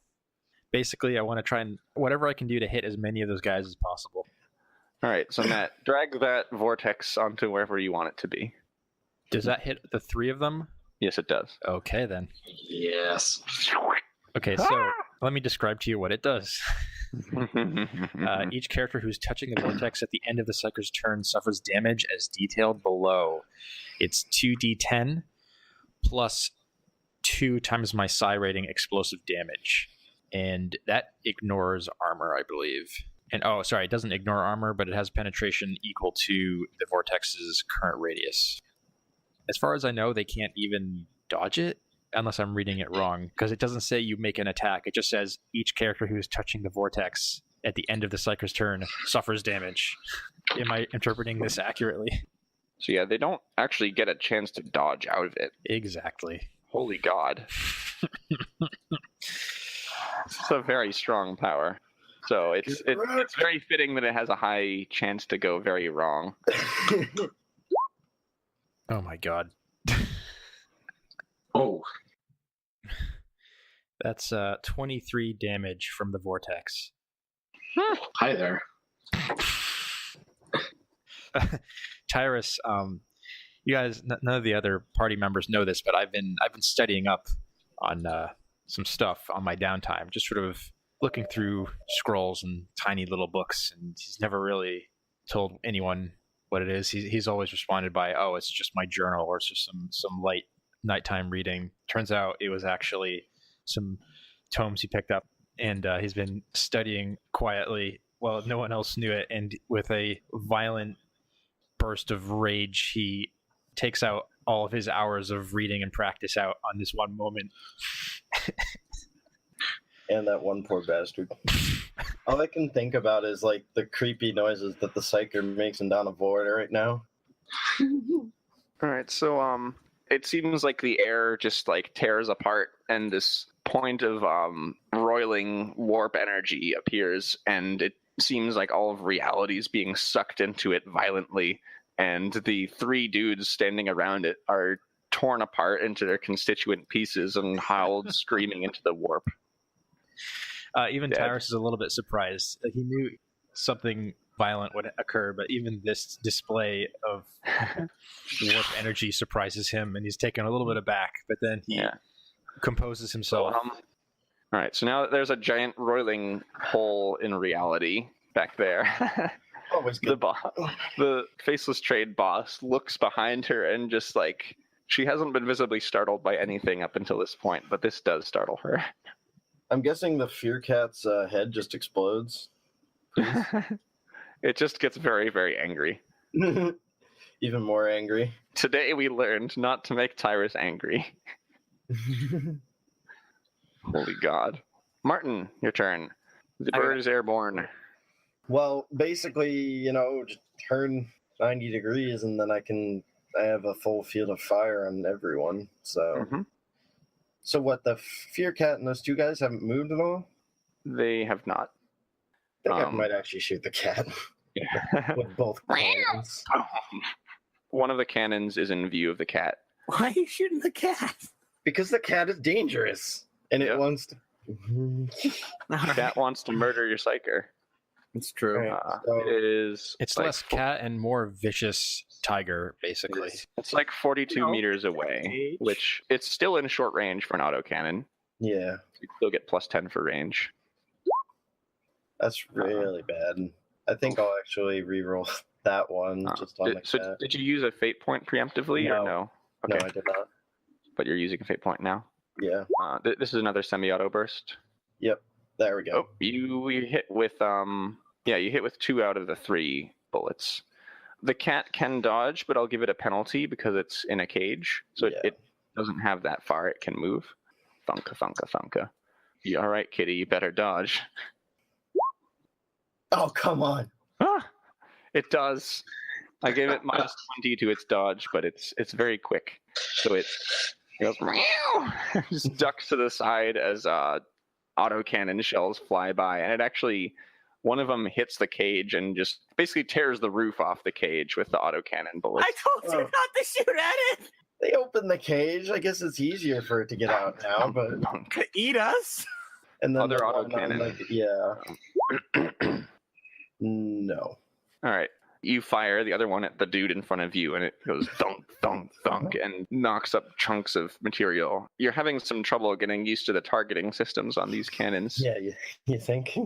Basically, I want to try and whatever I can do to hit as many of those guys as possible. All right, so Matt, drag that vortex onto wherever you want it to be. Does that hit the 3 of them? Yes, it does. Okay, then. Yes. Okay, so let me describe to you what it does. Each character who's touching the vortex at the end of the Psyker's turn suffers damage as detailed below. It's 2d10 plus 2 times my psi rating explosive damage. And that ignores armor, I believe. And it doesn't ignore armor, but it has penetration equal to the vortex's current radius. As far as I know, they can't even dodge it, unless I'm reading it wrong, because it doesn't say you make an attack. It just says each character who is touching the vortex at the end of the Psyker's turn suffers damage. Am I interpreting this accurately? So yeah, they don't actually get a chance to dodge out of it. Exactly. Holy God. It's a very strong power. So it's very fitting that it has a high chance to go very wrong. Oh my god. Oh. That's 23 damage from the vortex. Hi there. Tyruss, you guys, none of the other party members know this, but I've been studying up on some stuff on my downtime, just sort of looking through scrolls and tiny little books, and he's never really told anyone what it is. He's always responded by, "Oh, it's just my journal, or it's just some light nighttime reading." Turns out it was actually some tomes he picked up, and he's been studying quietly while no one else knew it, and with a violent burst of rage, he takes out all of his hours of reading and practice out on this one moment. And that one poor bastard. All I can think about is like the creepy noises that the Psyker makes in down a void right now. All right, so it seems like the air just like tears apart, and this point of roiling warp energy appears, and it seems like all of reality is being sucked into it violently, and the 3 dudes standing around it are torn apart into their constituent pieces and howled, screaming into the warp. Even Dead. Tyruss is a little bit surprised. He knew something violent would occur, but even this display of warp energy surprises him, and he's taken a little bit aback, but then he composes himself. All right, so now there's a giant roiling hole in reality back there. Always good. The faceless trade boss looks behind her and just like, she hasn't been visibly startled by anything up until this point, but this does startle her. I'm guessing the Fear Cat's head just explodes. It just gets very, very angry. Even more angry. Today we learned not to make Tyruss angry. Holy God. Martin, your turn. The bird is airborne. Well, basically, just turn 90 degrees and then I have a full field of fire on everyone. So, So what, the Fear Cat and those two guys haven't moved at all? They have not. I think I might actually shoot the cat with both cannons. One of the cannons is in view of the cat. Why are you shooting the cat? Because the cat is dangerous and it wants to. The cat wants to murder your Psyker. It's true. It's less cat and more vicious tiger, basically. It's like 42 meters away, which it's still in short range for an autocannon. Yeah. You still get plus 10 for range. That's really bad. I think I'll actually reroll that one just on the cat. Did you use a fate point preemptively or no? Okay. No, I did not. But you're using a fate point now? Yeah. This is another semi-auto burst. Yep. There we go. Oh, you hit with you hit with 2 out of the 3 bullets. The cat can dodge, but I'll give it a penalty because it's in a cage, so it doesn't have that far. It can move. Thunka, thunka, thunka. You all right, kitty? You better dodge. Oh, come on. It does. I gave it minus 20 to its dodge, but it's very quick. So it goes meow, just ducks to the side as autocannon shells fly by, and it actually, one of them hits the cage and just basically tears the roof off the cage with the autocannon bullets. I told you not to shoot at it. They opened the cage. I guess it's easier for it to get out now, but to eat us. And then other autocannon. No. All right. You fire the other one at the dude in front of you, and it goes thunk, thunk, thunk, and knocks up chunks of material. You're having some trouble getting used to the targeting systems on these cannons. Yeah, you think?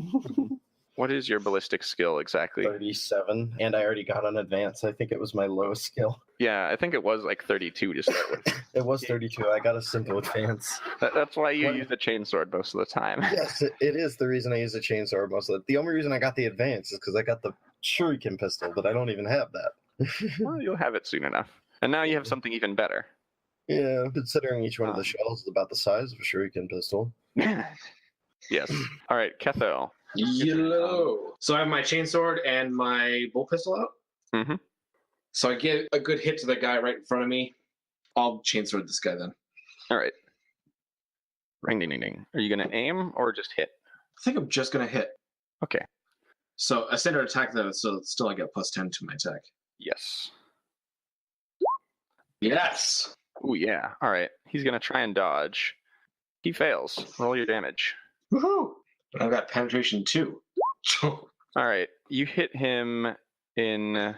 What is your ballistic skill exactly? 37, and I already got an advance. I think it was my lowest skill. Yeah, I think it was like 32 to start with. It was 32. I got a simple advance. That's why you use the chainsword most of the time. Yes, it is the reason I use the chainsword most of the. The only reason I got the advance is because I got the shuriken pistol, but I don't even have that. Well, you'll have it soon enough. And now you have something even better. Yeah, considering each one of the shells is about the size of a shuriken pistol. Yes. All right, Ketho. Yellow. So I have my chainsword and my bolt pistol out. Mm-hmm. So I get a good hit to the guy right in front of me. I'll chainsword this guy then. All right. Ring, ding, ding, ding. Are you going to aim or just hit? I think I'm just going to hit. Okay. So a standard attack, though, so still I get plus 10 to my attack. Yes. Yes. Oh, yeah. All right. He's going to try and dodge. He fails. Roll your damage. Woohoo! I've got penetration 2. All right. You hit him in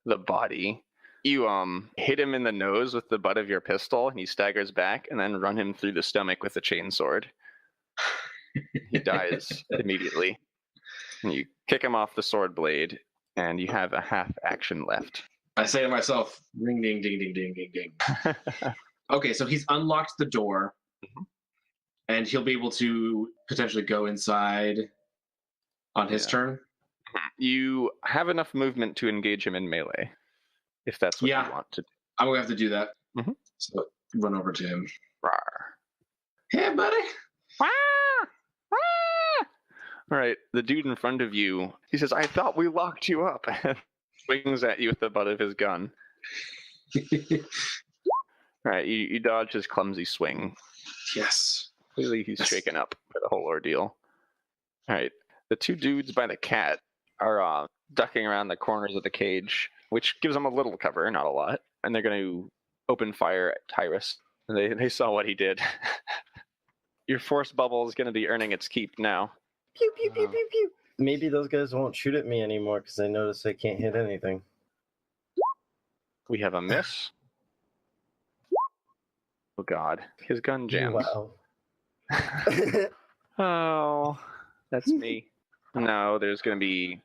the body. You hit him in the nose with the butt of your pistol, and he staggers back, and then run him through the stomach with the chainsword. He dies immediately. And you kick him off the sword blade, and you have a half action left. I say to myself, ring, ding, ding, ding, ding, ding, ding. Okay, so he's unlocked the door, and he'll be able to potentially go inside on his turn. You have enough movement to engage him in melee, if that's what you want to do. I'm going to have to do that. Mm-hmm. So run over to him. Rawr. Hey, buddy. All right, the dude in front of you, he says, I thought we locked you up. Swings at you with the butt of his gun. All right, you dodge his clumsy swing. Yes. Clearly he's shaken up by the whole ordeal. All right, the two dudes by the cat are ducking around the corners of the cage, which gives them a little cover, not a lot. And they're going to open fire at Tyruss. And they saw what he did. Your force bubble is going to be earning its keep now. Pew, pew, pew, pew, pew. Maybe those guys won't shoot at me anymore because they notice they can't hit anything. We have a miss. Oh, God. His gun jams. Wow. Oh, that's me. No, there's going to be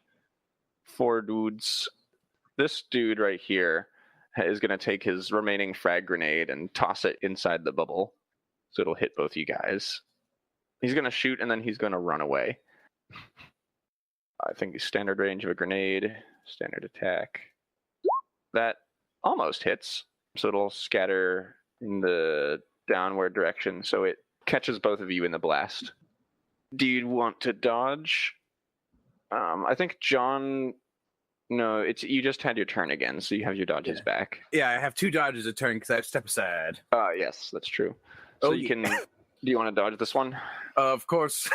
4 dudes. This dude right here is going to take his remaining frag grenade and toss it inside the bubble. So it'll hit both you guys. He's going to shoot, and then he's going to run away. I think the standard range of a grenade, standard attack. That almost hits, so it'll scatter in the downward direction, so it catches both of you in the blast. Do you want to dodge? I think John... No, it's you just had your turn again, so you have your dodges back. Yeah, I have 2 dodges a turn because I have step aside. Yes, that's true. So you can... Do you want to dodge this one? Of course.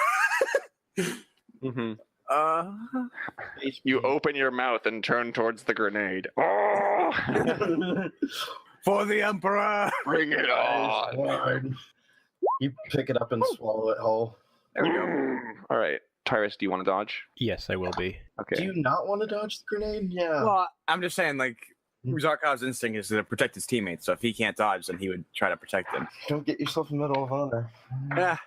Mm-hmm. You open your mouth and turn towards the grenade. Oh! For the Emperor! Bring it on! Lord. You pick it up and swallow it whole. There we go. All right. Tyruss, do you want to dodge? Yes, I will be. Okay. Do you not want to dodge the grenade? Yeah. Well, I'm just saying, like, Zarkov's instinct is to protect his teammates, so if he can't dodge, then he would try to protect them. Don't get yourself a Medal of Honor. Yeah.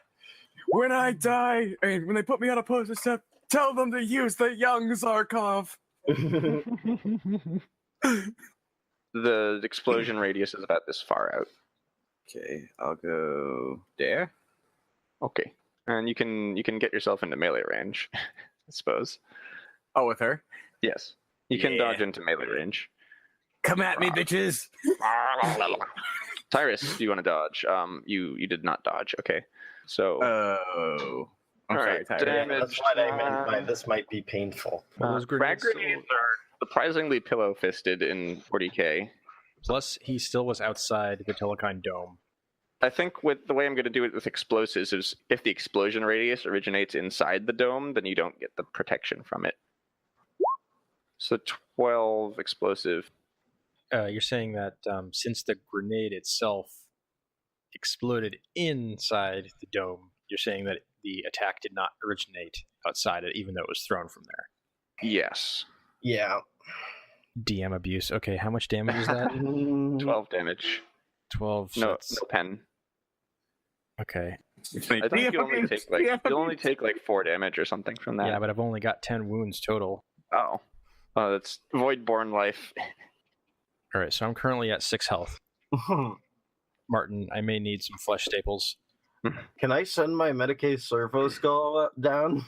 When I die, and when they put me on a poster step, tell them to use the young Zarkov. The explosion radius is about this far out. Okay, I'll go there. Okay. And you can get yourself into melee range, I suppose. Oh, with her? Yes. You can Yeah. dodge into melee range. Come at me, bitches! Tyruss, do you want to dodge? You did not dodge. Okay. So Oh. I'm All sorry, right, Tyler. damn. That's what I meant by this might be painful. Well, those frag grenades grenades are surprisingly pillow-fisted in 40k. Plus, he still was outside the Telecon dome. I think with the way I'm going to do it with explosives is if the explosion radius originates inside the dome, then you don't get the protection from it. So 12 explosive. You're saying that since the grenade itself exploded inside the dome, you're saying that the attack did not originate outside it, even though it was thrown from there. Yes. Yeah. DM abuse. Okay, how much damage is that? 12 damage. 12. So No, that's- no pen. Okay. I think you'll only take like 4 damage or something from that. Yeah, but I've only got 10 wounds total. Oh. That's Voidborn life. All right, so I'm currently at 6 health. Martin, I may need some flesh staples. Can I send my Medicaid Servo Skull down?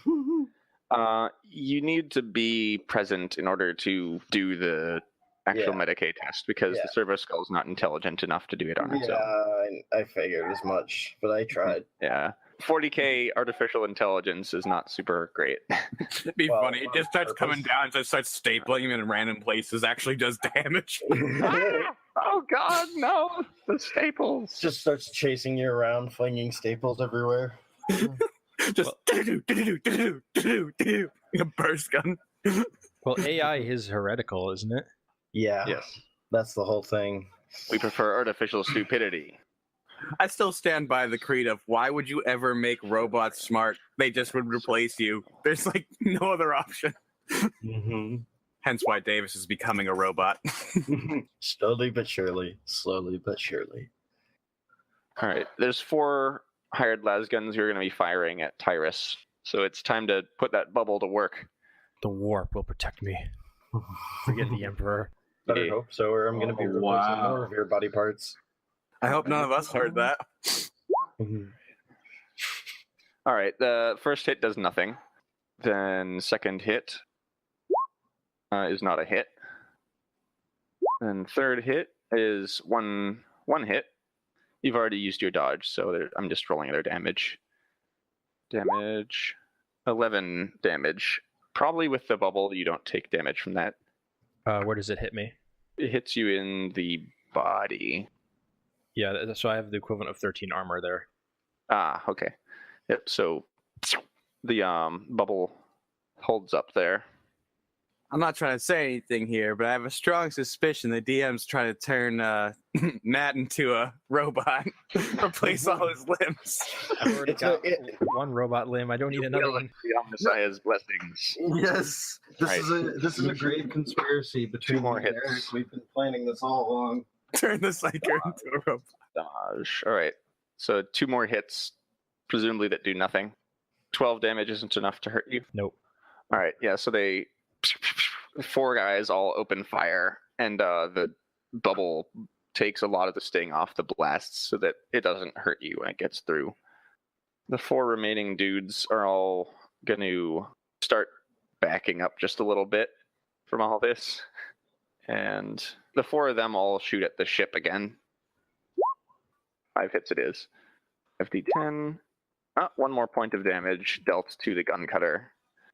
You need to be present in order to do the actual Medicaid test because the Servo Skull is not intelligent enough to do it on its own. I figured as much, but I tried. Yeah. 40k artificial intelligence is not super great. It'd be funny. It just starts coming down, so it starts stapling him in random places, actually does damage. Oh god, no! The staples! Just starts chasing you around, flinging staples everywhere. Just a burst gun. Well, AI is heretical, isn't it? Yeah, Yes. that's the whole thing. We prefer artificial stupidity. I still stand by the creed of why would you ever make robots smart? They just would replace you. There's like no other option. Mm-hmm. Hence why Davis is becoming a robot. Slowly but surely. Slowly but surely. Alright, there's 4 hired lasguns who are going to be firing at Tyruss. So it's time to put that bubble to work. The warp will protect me. Forget the Emperor. Better Yeah. hope so, or I'm going to be replacing wow. more of your body parts. I hope none of us heard that. Alright, the first hit does nothing. Then second hit is not a hit. And third hit is one hit. You've already used your dodge, so I'm just rolling their damage. Damage. 11 damage. Probably with the bubble, you don't take damage from that. Where does it hit me? It hits you in the body. Yeah, so I have the equivalent of 13 armor there. Ah, okay. Yep, so the bubble holds up there. I'm not trying to say anything here, but I have a strong suspicion the DM's trying to turn Matt into a robot, replace all his limbs. I've already got one robot limb. I don't need another one. The Messiah's blessings. Yes, this is a grave conspiracy between 2 more me and hits. Eric. We've been planning this all along. Turn the Psyker into a robot. Dodge. All right. So 2 more hits, presumably that do nothing. 12 damage isn't enough to hurt you. Nope. All right. Yeah. So 4 guys all open fire, and the bubble takes a lot of the sting off the blasts so that it doesn't hurt you when it gets through. The 4 remaining dudes are all going to start backing up just a little bit from all this. And the 4 of them all shoot at the ship again. 5 hits it is. 5d10. 1 more point of damage dealt to the gun cutter.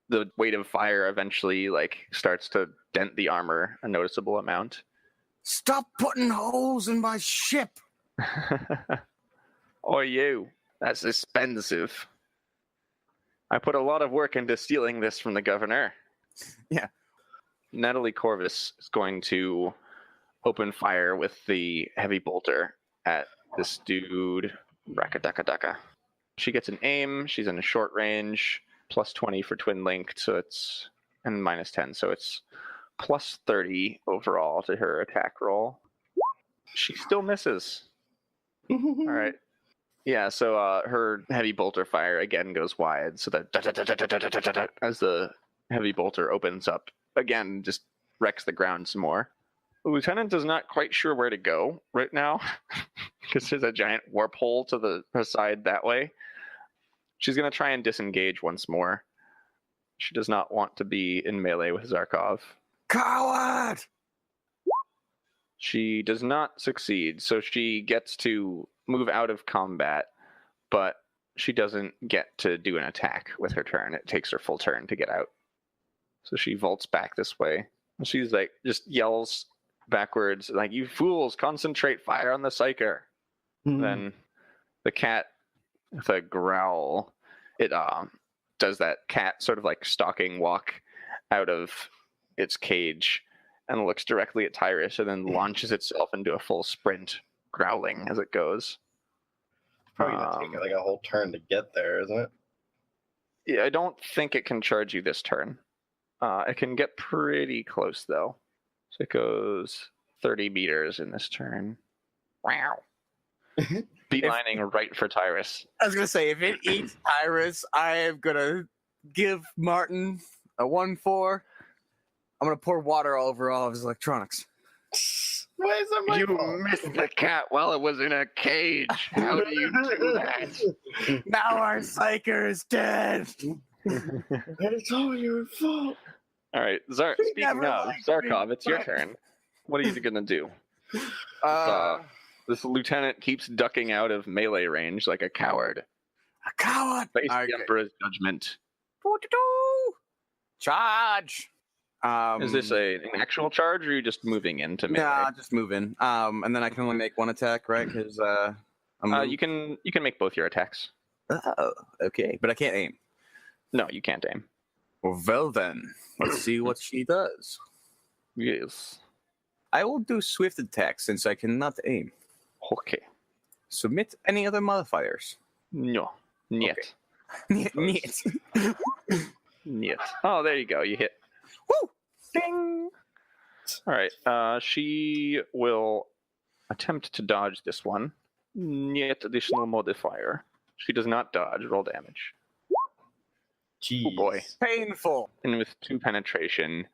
The weight of fire eventually starts to dent the armor a noticeable amount. Stop putting holes in my ship! Or you. That's expensive. I put a lot of work into stealing this from the governor. Yeah. Natalie Corvus is going to open fire with the heavy bolter at this dude. Rakadaka. She gets an aim. She's in a short range. Plus 20 for twin linked, so it's and minus 10, so it's plus 30 overall to her attack roll. She still misses. All right. Yeah, so her heavy bolter fire again goes wide, so that as the heavy bolter opens up, again, just wrecks the ground some more. The lieutenant is not quite sure where to go right now, because there's a giant warp hole to her side that way. She's going to try and disengage once more. She does not want to be in melee with Zarkov. Coward! She does not succeed, so she gets to move out of combat, but she doesn't get to do an attack with her turn. It takes her full turn to get out. So she vaults back this way. She's just yells backwards, you fools, concentrate fire on the Psyker. Then the cat, with a growl, it does that cat sort of stalking walk out of its cage and looks directly at Tyruss and then launches itself into a full sprint, growling as it goes. Probably going to take a whole turn to get there, isn't it? Yeah, I don't think it can charge you this turn. It can get pretty close, though. So it goes 30 meters in this turn. Wow. Beelining right for Tyruss. I was going to say, if it eats Tyruss, I am going to give Martin a 1-4. I'm going to pour water all over all of his electronics. Why is that my You fault? missed the cat while it was in a cage. How do you do that? Now our Psyker is dead! It's all your fault. All right, speaking never of, liked Zarkov, me, it's your but- turn. What are you going to do? A This lieutenant keeps ducking out of melee range like a coward. coward! Face Okay. the Emperor's judgment. Charge! Is this an actual charge, or are you just moving into melee? Nah, just move in. And then I can only make one attack, right? Because you can make both your attacks. Oh, okay. But I can't aim. No, you can't aim. Well then, let's see what she does. Yes. I will do swift attack since I cannot aim. Okay. Submit any other modifiers. No. Niet. Okay. Neat. Niet. Oh, there you go. You hit. Woo! Ding! All right. She will attempt to dodge this one. Niet additional modifier. She does not dodge. Roll damage. Jeez. Oh boy. Painful. And with 2 penetration,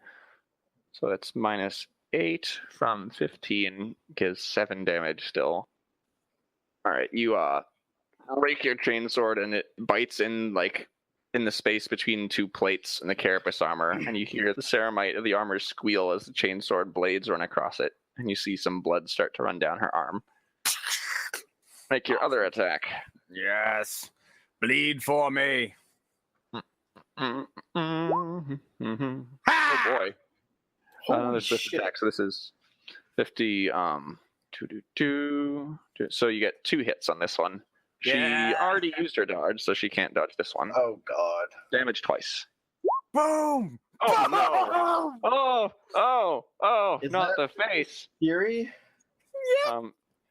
so that's minus 8 from 15, gives 7 damage still. All right, you break your chainsword and it bites in in the space between 2 plates in the carapace armor, and you hear the ceramite of the armor squeal as the chainsword blades run across it, and you see some blood start to run down her arm. Make your other attack. Yes. Bleed for me. Oh boy. Another swift shit. attack, so this is 50, so you get 2 hits on this one. She Yeah. already used her dodge, so she can't dodge this one. Oh, God. Damage twice. Boom! Oh, no! Oh, Is not that- the face. Fury?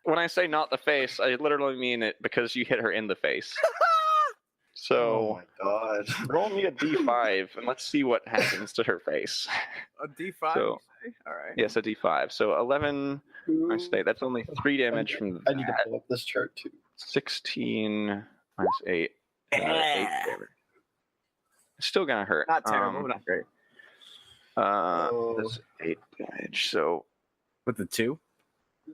When I say not the face, I literally mean it because you hit her in the face. Oh, So, my God. roll me a d5, and let's see what happens to her face. A D5? So- you say? All right. Yes, a d5. So 11, I say that's only 3 damage from I need to that. pull up this chart, too. 16 minus 8. 8 damage. It's still gonna hurt. Not terrible, but not great. That's 8 damage. So With the 2?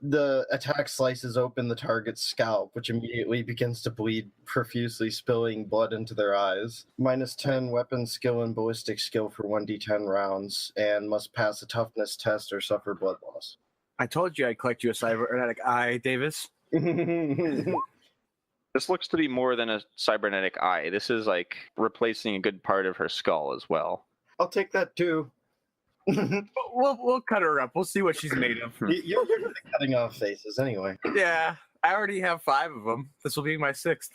The attack slices open the target's scalp, which immediately begins to bleed profusely, spilling blood into their eyes. -10 weapon skill and ballistic skill for 1d10 rounds, and must pass a toughness test or suffer blood loss. I told you I'd collect you a cybernetic eye, Davis. This looks to be more than a cybernetic eye. This is like replacing a good part of her skull as well. I'll take that too. We'll cut her up. We'll see what she's made of. You're good at cutting off faces anyway. Yeah, I already have 5 of them. This will be my 6th.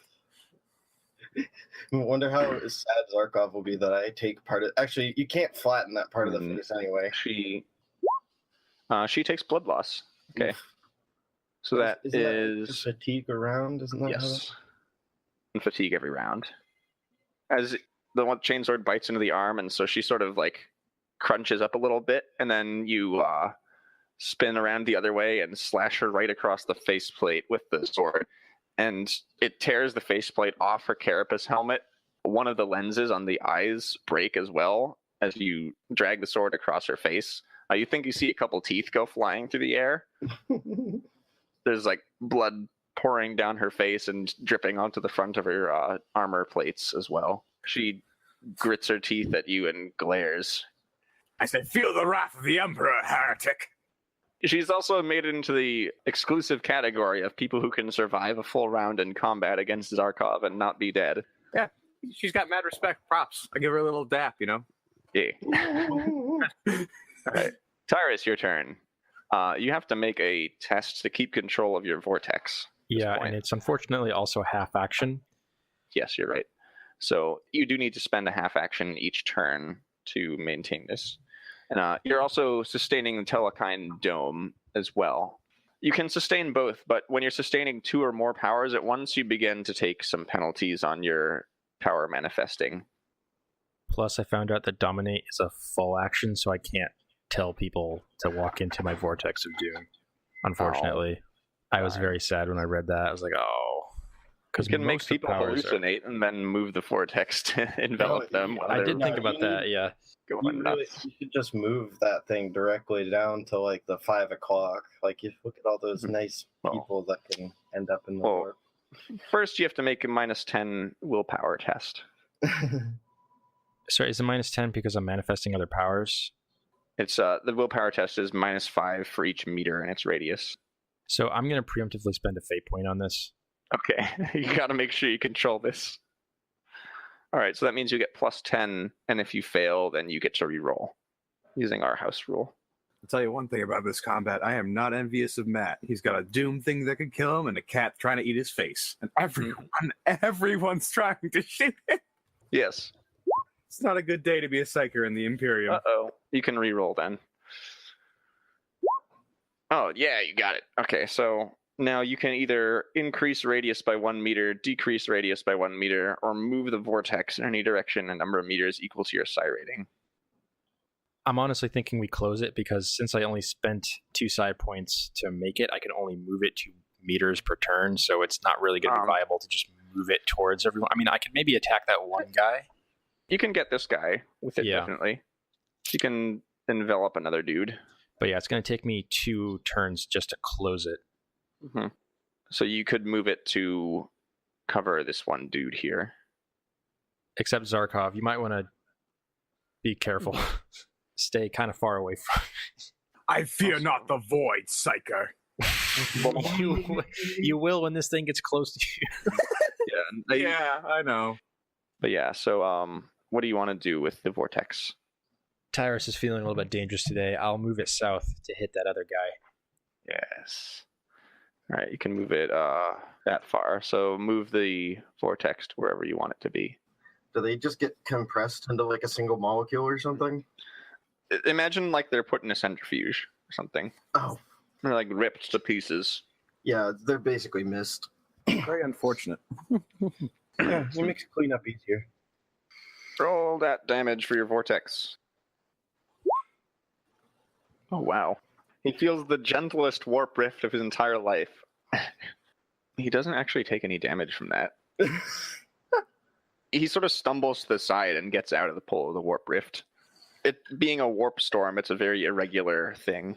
I wonder how sad Zarkov will be that I take part of... Actually, you can't flatten that part of the face anyway. She takes blood loss. Okay. So that is... That fatigue around, isn't that? Yes. And fatigue every round. As the one chainsword bites into the arm, and so she sort of like crunches up a little bit, and then you spin around the other way and slash her right across the faceplate with the sword. And it tears the faceplate off her carapace helmet. One of the lenses on the eyes break as well as you drag the sword across her face. You think you see a couple teeth go flying through the air. There's like blood pouring down her face and dripping onto the front of her armor plates as well. She grits her teeth at you and glares. I said, feel the wrath of the Emperor, heretic. She's also made it into the exclusive category of people who can survive a full round in combat against Zarkov and not be dead. Yeah, she's got mad respect. Props. I give her a little dap, you know? Yeah. All right. Tyruss, your turn. You have to make a test to keep control of your vortex. Yeah, and it's unfortunately also half action. Yes, you're right. So you do need to spend a half action each turn to maintain this. And you're also sustaining the Telekine Dome as well. You can sustain both, but when you're sustaining 2 or more powers at once, you begin to take some penalties on your power manifesting. Plus, I found out that Dominate is a full action, so I can't tell people to walk into my Vortex of Doom. Unfortunately. I was very sad when I read that. I was like, oh. Because you can make people hallucinate and then move the vortex to envelop them. I did think about that, yeah. You should just move that thing directly down to like the 5 o'clock. Like, you look at all those nice people that can end up in the warp. First, you have to make a -10 willpower test. Sorry, is it -10 because I'm manifesting other powers? It's the willpower test is -5 for each meter in its radius. So I'm going to preemptively spend a fate point on this. Okay, you got to make sure you control this. All right, so that means you get +10, and if you fail, then you get to reroll using our house rule. I'll tell you one thing about this combat. I am not envious of Matt. He's got a doom thing that could kill him and a cat trying to eat his face. And everyone's trying to shoot him. Yes. It's not a good day to be a Psyker in the Imperium. Uh-oh. You can reroll then. Oh, yeah, you got it. Okay, so now you can either increase radius by 1 meter, decrease radius by 1 meter, or move the vortex in any direction a number of meters equal to your psi rating. I'm honestly thinking we close it because since I only spent 2 psi points to make it, I can only move it 2 meters per turn, so it's not really going to be viable to just move it towards everyone. I mean, I can maybe attack that one guy. You can get this guy with it, definitely. You can envelop another dude. But yeah, it's going to take me 2 turns just to close it. Mm-hmm. So you could move it to cover this one dude here. Except Zarkov, you might want to be careful. Stay kind of far away from I fear not the void, Psyker. You will when this thing gets close to you. Yeah, I know. But yeah, so what do you want to do with the vortex? Tyruss is feeling a little bit dangerous today. I'll move it south to hit that other guy. Yes. All right, you can move it that far. So move the vortex to wherever you want it to be. Do they just get compressed into like a single molecule or something? Imagine like they're put in a centrifuge or something. Oh. They're like ripped to pieces. Yeah, they're basically mist. Very unfortunate. Yeah, it makes cleanup easier. Roll that damage for your vortex. Oh, wow. He feels the gentlest warp rift of his entire life. He doesn't actually take any damage from that. He sort of stumbles to the side and gets out of the pull of the warp rift. It being a warp storm, it's a very irregular thing.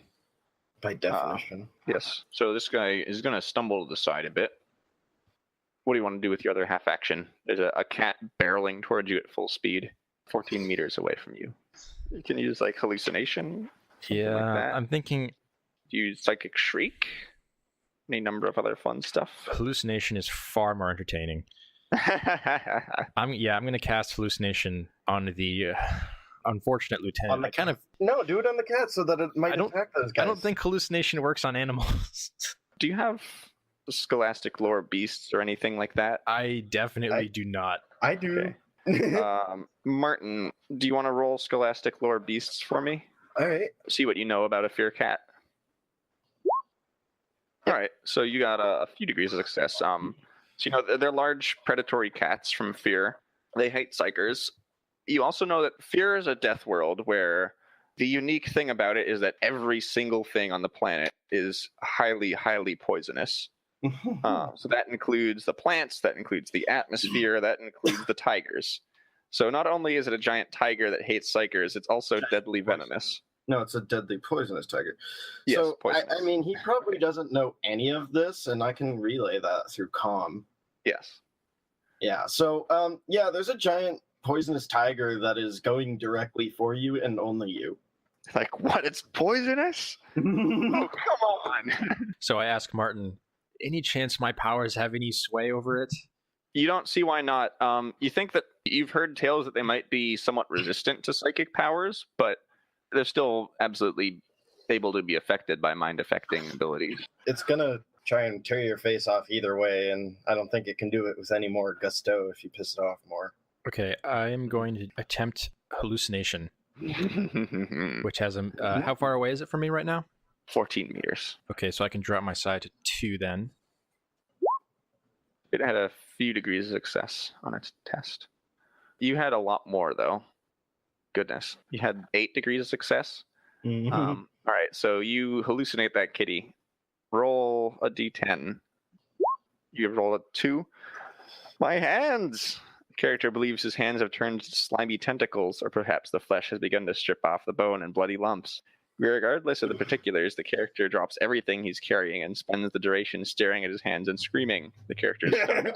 By definition. Yes. So this guy is going to stumble to the side a bit. What do you want to do with your other half action? There's a cat barreling towards you at full speed, 14 meters away from you. You can use like hallucination. Yeah, like that. I'm thinking Use psychic shriek. Any number of other fun stuff. hallucination is far more entertaining. I'm gonna cast hallucination on the unfortunate lieutenant. No, do it on the cat so that it might attack those guys. I don't think hallucination works on animals. Do you have scholastic lore beasts or anything like that? I definitely do not. I do. Okay. Martin, do you want to roll scholastic lore beasts for me? All right. See what you know about a fear cat. All right, so you got a few degrees of success. So you know they're large predatory cats from Fear. They hate Psykers. You also know that Fear is a death world where the unique thing about it is that every single thing on the planet is highly, highly poisonous. So that includes the plants, that includes the atmosphere, that includes the tigers. So not only is it a giant tiger that hates Psykers, it's also deadly venomous. No, it's a deadly poisonous tiger. Yes, so, poisonous. I mean, he probably doesn't know any of this, and I can relay that through comm. Yes. Yeah, so, there's a giant poisonous tiger that is going directly for you and only you. Like, what? It's poisonous? Oh, come on. So I ask Martin, any chance my powers have any sway over it? You don't see why not. You think that you've heard tales that they might be somewhat resistant to psychic powers, but they're still absolutely able to be affected by mind-affecting abilities. It's gonna try and tear your face off either way, and I don't think it can do it with any more gusto if you piss it off more. Okay, I am going to attempt hallucination, which has a... how far away is it from me right now? 14 meters. Okay, so I can drop my side to 2 then. It had a few degrees of success on its test. You had a lot more, though. Goodness. You had 8 degrees of success. Mm-hmm. All right, so you hallucinate that kitty. Roll a d10. You roll a 2. My hands! The character believes his hands have turned to slimy tentacles, or perhaps the flesh has begun to strip off the bone in bloody lumps. Regardless of the particulars, the character drops everything he's carrying and spends the duration staring at his hands and screaming. The character is stunned.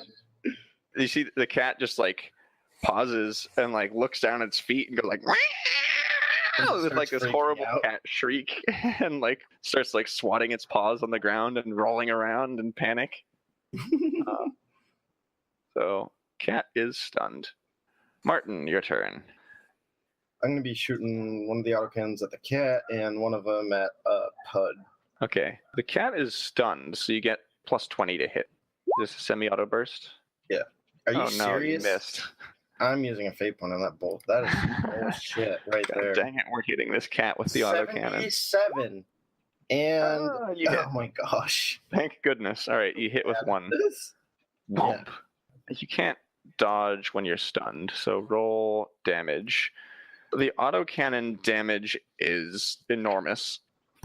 You see the cat just like pauses and like looks down at its feet and goes like with like this horrible cat shriek and like starts like swatting its paws on the ground and rolling around in panic. So cat is stunned. Martin, your turn. I'm going to be shooting one of the autocannons at the cat and one of them at Pud. Okay. The cat is stunned, so you get plus 20 to hit. Is this a semi-auto burst? Yeah. Are you serious? You missed. I'm using a fate point on that bolt. That is bullshit right God there. Dang it, we're hitting this cat with the autocannon. 77. And, you hit. oh my gosh. Thank goodness. All right, you hit with 1. Womp. You can't dodge when you're stunned, so roll damage. The autocannon damage is enormous.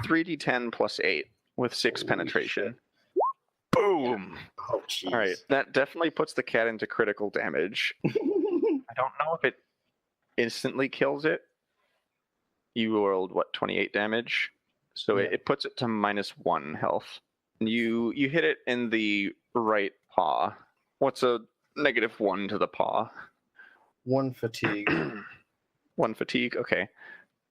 3d10 plus 8 with 6 penetration. Shit. Boom! Oh, jeez. All right, that definitely puts the cat into critical damage. I don't know if it instantly kills it. You rolled, 28 damage? So Yeah. it puts it to -1 health. You hit it in the right paw. What's a -1 to the paw? 1 fatigue. 1 fatigue, okay.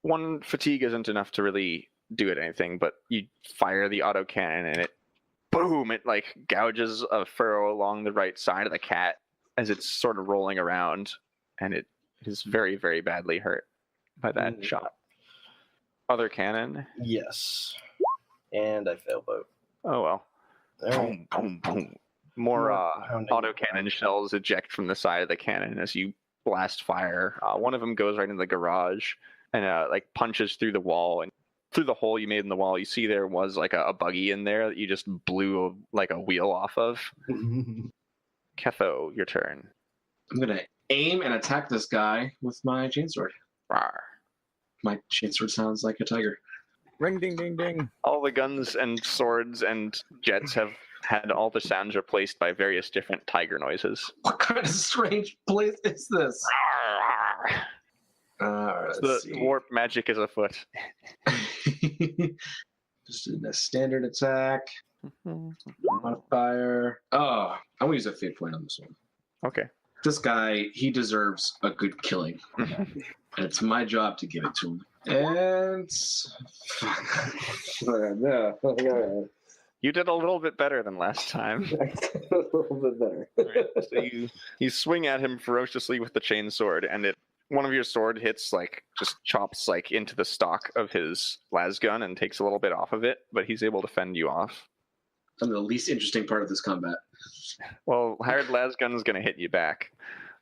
1 fatigue isn't enough to really do it anything, but you fire the autocannon and it, boom, it like gouges a furrow along the right side of the cat as it's sort of rolling around, and it is very, very badly hurt by that shot. Other cannon? Yes. And I fail both. Oh well. Boom, boom, boom. More autocannon shells eject from the side of the cannon as you blast fire. One of them goes right into the garage and like punches through the wall, and through the hole you made in the wall you see there was like a buggy in there that you just blew like a wheel off of. Ketho, your turn. I'm gonna aim and attack this guy with my chainsword. Rawr. My chainsword sounds like a tiger. Ring, ding, ding, ding. All the guns and swords and jets have had all the sounds replaced by various different tiger noises. What kind of strange place is this? The warp magic is afoot. Just in a standard attack. Modifier. Oh, I'm gonna use a fate point on this one. Okay. This guy, he deserves a good killing. And it's my job to give it to him. And You did a little bit better than last time. a little bit better. Right, so you swing at him ferociously with the chain sword, and one of your sword hits just chops into the stock of his las gun and takes a little bit off of it, but he's able to fend you off. I'm the least interesting part of this combat. Well, hired las gun is going to hit you back.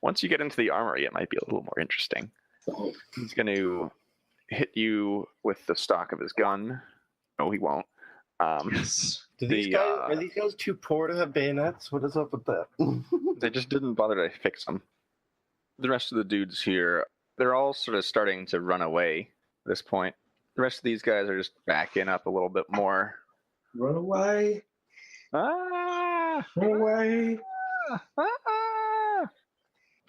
Once you get into the armory, it might be a little more interesting. Oh. He's going to hit you with the stock of his gun. No, he won't. Yes. Are these guys too poor to have bayonets? What is up with that? They just didn't bother to fix them. The rest of the dudes here, they're all sort of starting to run away at this point. The rest of these guys are just backing up a little bit more. Run away. Ah! Run away. Ah!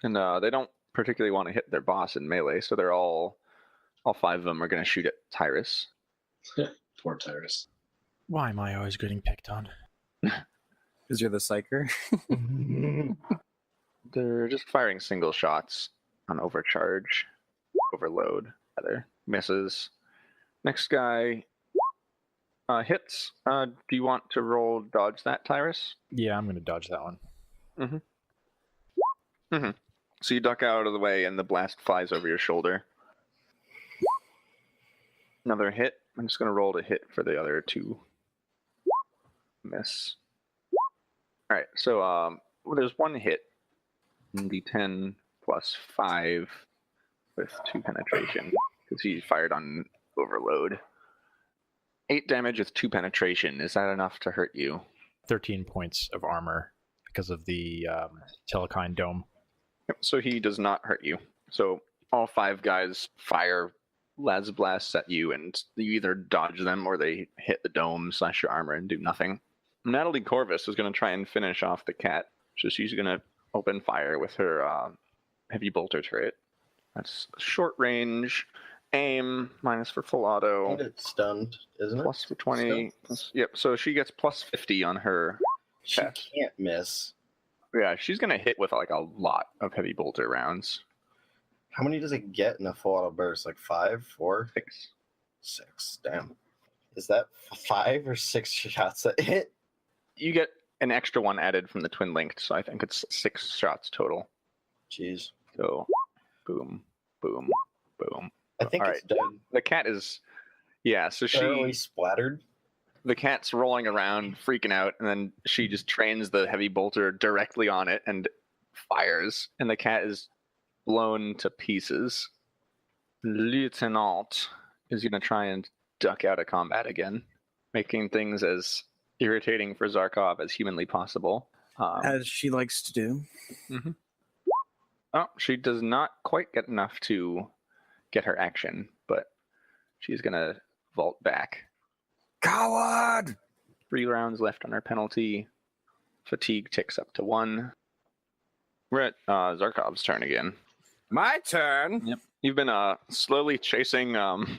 And they don't particularly want to hit their boss in melee, so they're all 5 of them are going to shoot at Tyruss. Poor Tyruss. Why am I always getting picked on? Because you're the Psyker. They're just firing single shots on overload, rather. Misses. Next guy hits. Do you want to roll dodge that, Tyruss? Yeah, I'm going to dodge that one. So you duck out of the way and the blast flies over your shoulder. Another hit. I'm just going to roll to hit for the other 2. Miss. Alright, so there's 1 hit. D10 plus 5 with 2 penetration, because he fired on overload. 8 damage with 2 penetration. Is that enough to hurt you? 13 points of armor because of the Telekine dome. Yep, so he does not hurt you. So all 5 guys fire las blasts at you, and you either dodge them or they hit the dome / your armor and do nothing. Natalie Corvus is going to try and finish off the cat. So she's going to open fire with her heavy bolter turret. That's short range, aim, minus for full auto. And it's stunned, isn't it? Plus for 20. Yep, so she gets plus 50 on her. She can't miss. Yeah, she's going to hit with a lot of heavy bolter rounds. How many does it get in a full auto burst? 5, 4? 6. 6, damn. Is that 5 or 6 shots that hit? You get an extra one added from the twin linked, so I think it's 6 shots total. Jeez. So, boom, boom, boom. I think it's dead. The cat is, so Thoroughly splattered. The cat's rolling around, freaking out, and then she just trains the heavy bolter directly on it and fires, and the cat is blown to pieces. Lieutenant is going to try and duck out of combat again, making things as irritating for Zarkov as humanly possible. As she likes to do. Mm-hmm. Oh, she does not quite get enough to get her action, but she's going to vault back. Coward! 3 rounds left on her penalty. Fatigue ticks up to 1. We're at Zarkov's turn again. My turn? Yep. You've been slowly chasing the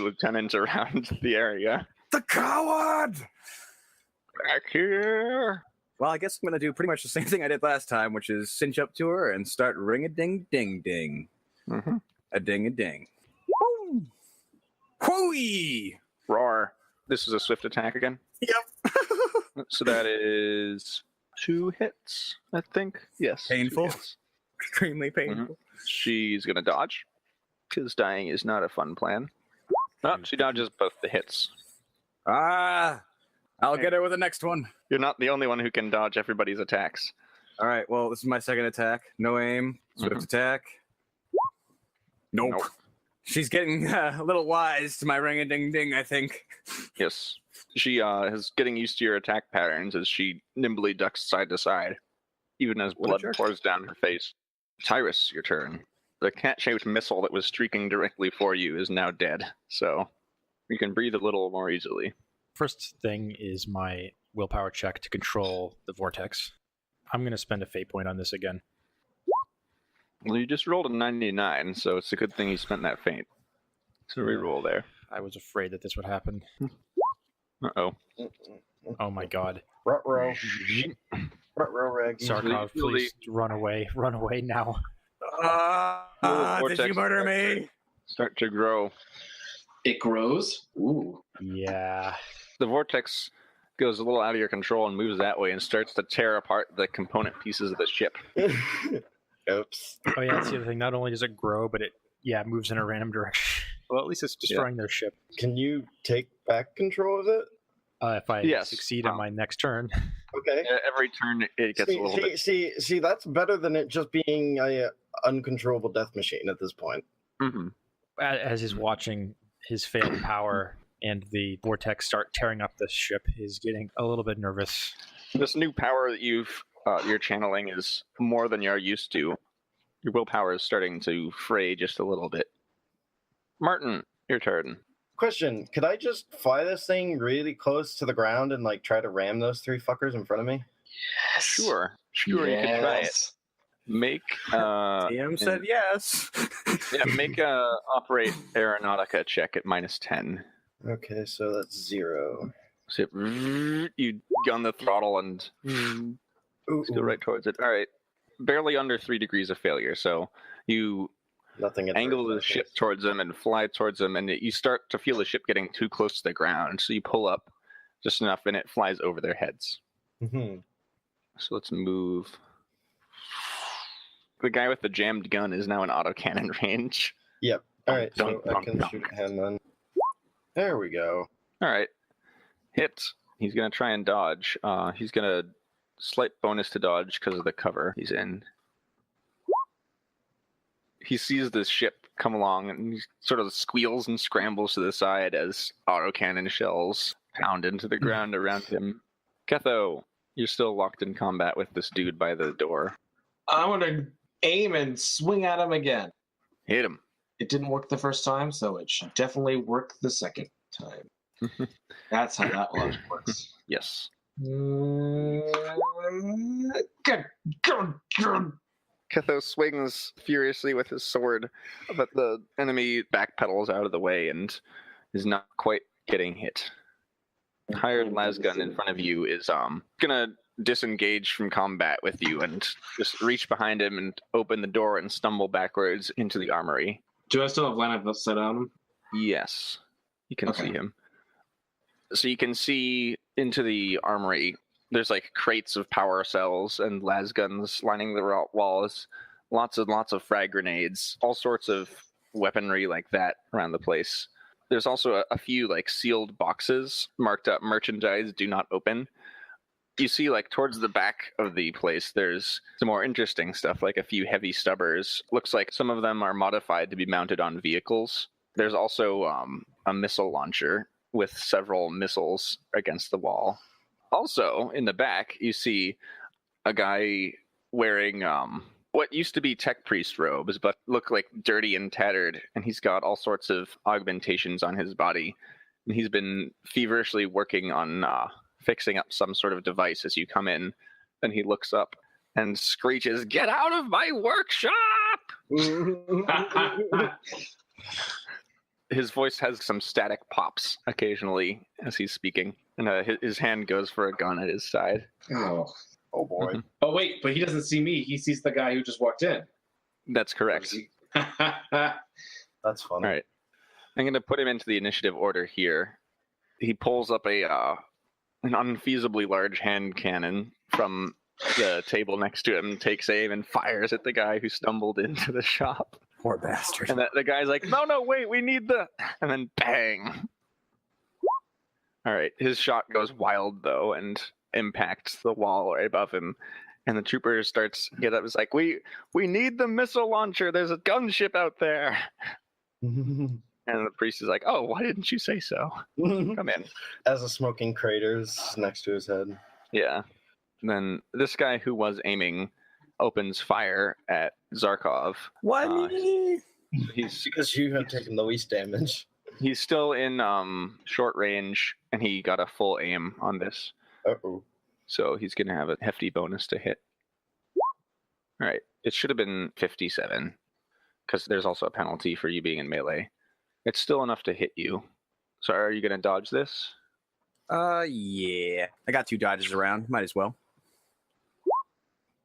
lieutenant around the area. The coward! Back here. Well, I guess I'm going to do pretty much the same thing I did last time, which is cinch up to her and start ring-a-ding-ding-ding. Mm-hmm. A ding-a-ding. Woo! Whoo-wee! Roar. This is a swift attack again? Yep. So that is 2 hits, I think. Yes. Painful. Extremely painful. Mm-hmm. She's going to dodge, because dying is not a fun plan. Oh, she dodges both the hits. I'll get her with the next one. You're not the only one who can dodge everybody's attacks. All right, well, this is my second attack. No aim. Swift attack. Nope. She's getting a little wise to my ring-a-ding-ding, I think. Yes. She is getting used to your attack patterns as she nimbly ducks side to side, even as blood pours down her face. Tyruss, your turn. The cat-shaped missile that was streaking directly for you is now dead, so you can breathe a little more easily. First thing is my willpower check to control the vortex. I'm going to spend a fate point on this again. Well, you just rolled a 99, so it's a good thing you spent that feint. So reroll there. I was afraid that this would happen. Uh-oh. Oh my god. Ruh-roh. Ruh-roh, Raggy. Zarkov, please run away. Run away now. Did you murder me? Start to grow. It grows? Ooh. Yeah. The vortex goes a little out of your control and moves that way and starts to tear apart the component pieces of the ship. Oops. Oh yeah, that's the other thing. Not only does it grow, but it moves in a random direction. Well, at least it's destroying their ship. Can you take back control of it? If I succeed on my next turn. Okay. Every turn it gets a little bit. See, that's better than it just being a uncontrollable death machine at this point. Mm-hmm. As he's watching his failed power and the vortex start tearing up the ship, he's getting a little bit nervous. This new power that you're channeling is more than you're used to. Your willpower is starting to fray just a little bit. Martin, your turn. Question, could I just fly this thing really close to the ground and like try to ram those three fuckers in front of me? Yes. Sure, you can try it. Make TM said yes. make a operate aeronautica check at -10. Okay, so that's 0. So you gun the throttle and just go right towards it. All right, barely under 3 degrees of failure. So you Nothing angle the ship towards them and fly towards them, and you start to feel the ship getting too close to the ground. So you pull up just enough, and it flies over their heads. Mm-hmm. So let's move. The guy with the jammed gun is now in autocannon range. Yep. All right, so Dunk, I dunk, can dunk. shoot him then. There we go. All right, hit. He's gonna try and dodge. He's gonna slight bonus to dodge because of the cover he's in. He sees this ship come along and he sort of squeals and scrambles to the side as autocannon shells pound into the ground around him. Ketho, you're still locked in combat with this dude by the door. I'm going to aim and swing at him again. Hit him. It didn't work the first time, so it should definitely work the second time. That's how that logic works. Yes. Ketho swings furiously with his sword, but the enemy backpedals out of the way and is not quite getting hit. Hired lasgun in front of you is gonna disengage from combat with you and just reach behind him and open the door and stumble backwards into the armory. Do I still have line of sight on him? Yes, you can Okay. see him. So you can see into the armory. There's like crates of power cells and lasguns lining the walls. Lots and lots of frag grenades, all sorts of weaponry like that around the place. There's also a few like sealed boxes marked up merchandise do not open. You see like towards the back of the place there's some more interesting stuff, like a few heavy stubbers. Looks like some of them are modified to be mounted on vehicles. There's also a missile launcher with several missiles against the wall. Also in the back you see a guy wearing what used to be tech priest robes, but look like dirty and tattered, and he's got all sorts of augmentations on his body. And he's been feverishly working on fixing up some sort of device as you come in. And he looks up and screeches, "Get out of my workshop!" His voice has some static pops occasionally as he's speaking, and his hand goes for a gun at his side. Oh boy. Oh, wait, but he doesn't see me. He sees the guy who just walked in. That's correct. That's funny. All right. I'm going to put him into the initiative order here. He pulls up an unfeasibly large hand cannon from the table next to him, takes aim, and fires at the guy who stumbled into the shop. Poor bastard. And the guy's like, no, wait, we need the... And then bang. All right. His shot goes wild, though, and impacts the wall right above him. And the trooper starts get up. It's like, we need the missile launcher. There's a gunship out there. And the priest is like, oh, why didn't you say so? Come in. As a smoking crater's next to his head. Yeah. And then this guy who was aiming opens fire at Zarkov. What? He's Because you have taken the least damage. he's still in short range, and he got a full aim on this. Uh-oh. So he's going to have a hefty bonus to hit. All right. It should have been 57, because there's also a penalty for you being in melee. It's still enough to hit you. So are you going to dodge this? Yeah. I got 2 dodges around. Might as well.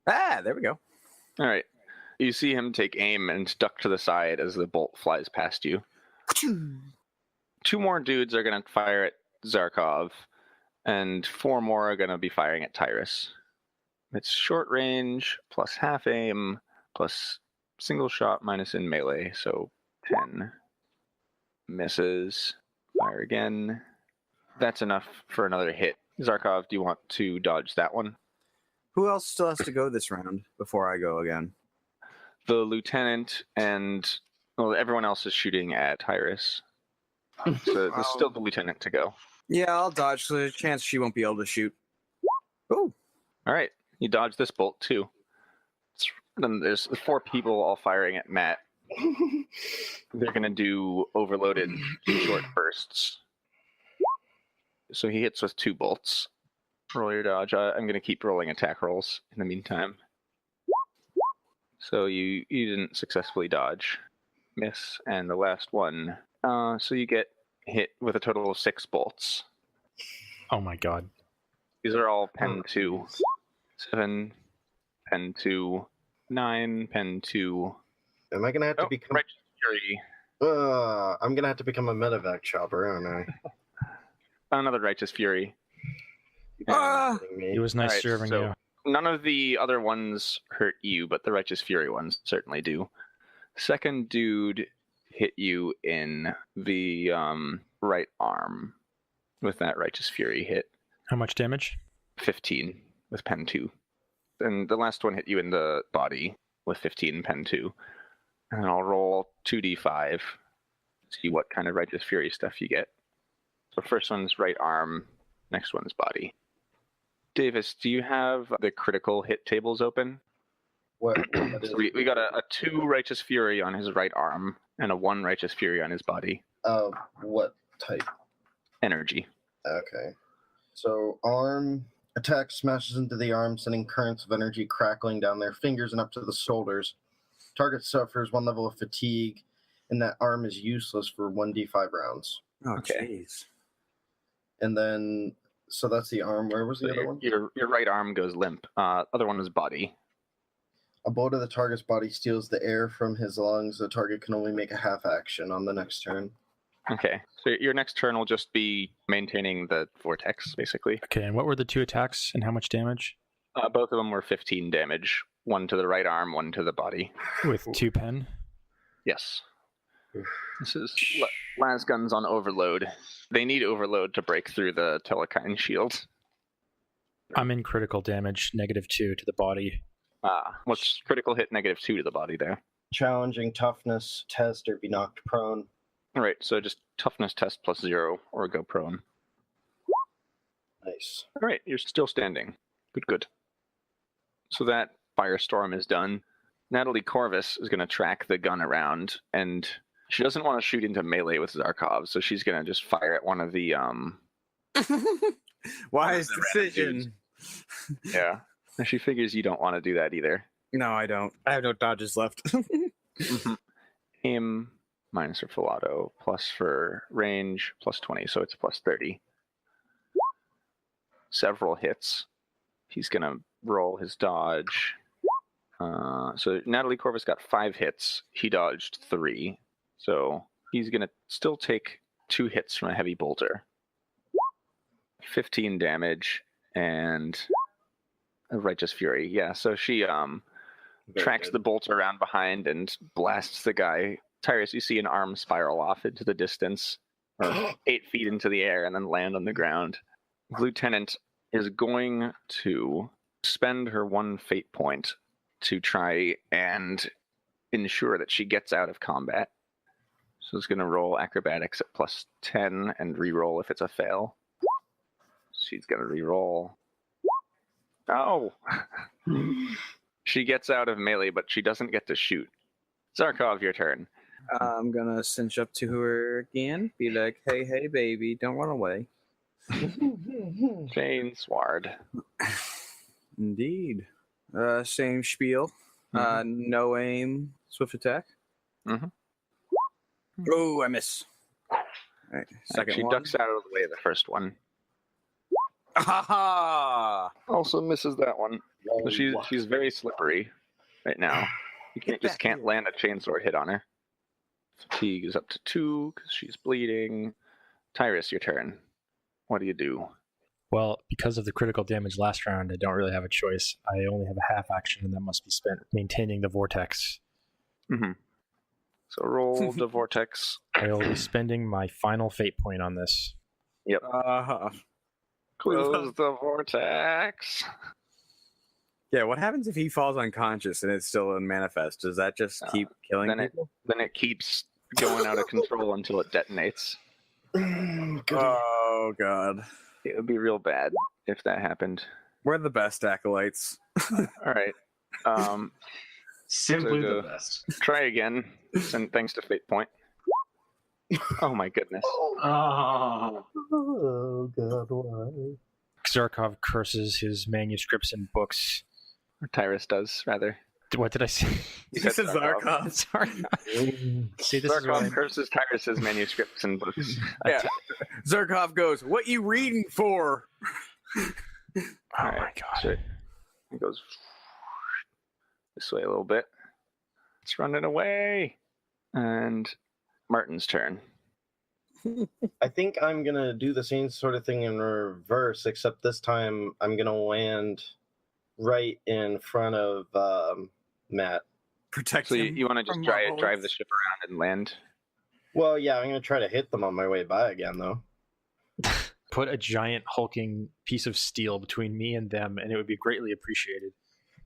Ah, there we go. All right. You see him take aim and duck to the side as the bolt flies past you. 2 more dudes are going to fire at Zarkov, and 4 more are going to be firing at Tyruss. It's short range, plus half aim, plus single shot minus in melee, so 10. Misses. Fire again. That's enough for another hit. Zarkov, do you want to dodge that one? Who else still has to go this round before I go again? The lieutenant and everyone else is shooting at Tyruss. So there's still the lieutenant to go. Yeah, I'll dodge. So there's a chance she won't be able to shoot. Oh. All right. You dodge this bolt too. Then there's 4 people all firing at Matt. They're going to do overloaded short bursts. So he hits with 2 bolts. Roll your dodge. I'm going to keep rolling attack rolls in the meantime. So you didn't successfully dodge. Miss. And the last one. So you get hit with a total of 6 bolts. Oh my god. These are all pen 2. 7, pen 2, 9, pen 2. Am I gonna have to become? Righteous Fury. I'm gonna have to become a medevac chopper, aren't I? Another Righteous Fury. It was nice Alright, serving so you. none of the other ones hurt you, but the Righteous Fury ones certainly do. Second dude hit you in the right arm with that Righteous Fury hit. How much damage? 15 with pen 2. And the last one hit you in the body with 15 pen 2. And I'll roll 2d5. See what kind of Righteous Fury stuff you get. So first one's right arm, next one's body. Davis, do you have the critical hit tables open? What So we got a 2 Righteous Fury on his right arm and a 1 Righteous Fury on his body. What type? Energy. Okay. So arm attack smashes into the arm, sending currents of energy crackling down their fingers and up to the shoulders. Target suffers 1 level of fatigue, and that arm is useless for 1d5 rounds. Oh, Okay. jeez. And then, so that's the arm. Where was the other one? Your right arm goes limp. Other one was body. A bolt of the target's body steals the air from his lungs. The target can only make a half action on the next turn. Okay. So your next turn will just be maintaining the vortex, basically. Okay, and what were the 2 attacks and how much damage? Both of them were 15 damage. 1 to the right arm, 1 to the body. With 2 pen? Yes. This is las guns on overload. They need overload to break through the telekine shield. I'm in critical damage, -2 to the body. What's critical hit -2 to the body there? Challenging toughness test or be knocked prone. All right, so just toughness test +0 or go prone. Nice. All right, you're still standing. Good. So that firestorm is done. Natalie Corvus is going to track the gun around, and she doesn't want to shoot into melee with Zarkov, so she's going to just fire at one of the Wise the decision. Yeah. And she figures you don't want to do that either. No, I don't. I have no dodges left. Aim minus for full auto, plus for range, +20, so it's +30. Several hits. He's going to roll his dodge. So Natalie Corvus got 5 hits. He dodged 3. So he's going to still take 2 hits from a heavy bolter. 15 damage and a Righteous Fury. Yeah, so she tracks the bolter around behind and blasts the guy. Tyruss, you see an arm spiral off into the distance, or 8 feet into the air, and then land on the ground. Lieutenant is going to spend her 1 fate point to try and ensure that she gets out of combat. So it's going to roll acrobatics at +10 and re-roll if it's a fail. She's going to re-roll. Oh! She gets out of melee, but she doesn't get to shoot. Zarkov, your turn. I'm going to cinch up to her again. Be like, hey, baby, don't run away. Jane Sward. Indeed. Same spiel. No aim, swift attack. Mhm. Oh, I miss. Right. Second She one. ducks out of the way of the first one. Ha Also misses that one. So she's very slippery right now. You can't land a chainsword hit on her. Fatigue is up to 2 because she's bleeding. Tyruss, your turn. What do you do? Well, because of the critical damage last round, I don't really have a choice. I only have a half action, and that must be spent maintaining the vortex. Mm-hmm. So roll the vortex. I will be spending my final fate point on this. Yep. Close the vortex. Yeah, what happens if he falls unconscious and it's still unmanifest? Does that just keep killing people? Then it keeps going out of control until it detonates. Oh, God. It would be real bad if that happened. We're the best acolytes. All right. Simply So the best. Try again. And thanks to fate point. Oh my goodness. Oh. Oh, God, why? Zarkov curses his manuscripts and books. Or Tyruss does, rather. What did I say? You He said Zarkov. Zarkov. Sorry. See, this is Zarkov why curses Tyruss's manuscripts and books. Yeah. Zarkov goes, "What you reading for?" Oh my god. So it goes this way a little bit. It's running away. And Martin's turn. I think I'm going to do the same sort of thing in reverse, except this time I'm going to land right in front of Matt. Protect So him you want to just from drive bullets. the ship around and land? Well, yeah, I'm going to try to hit them on my way by again, though. Put a giant hulking piece of steel between me and them, and it would be greatly appreciated.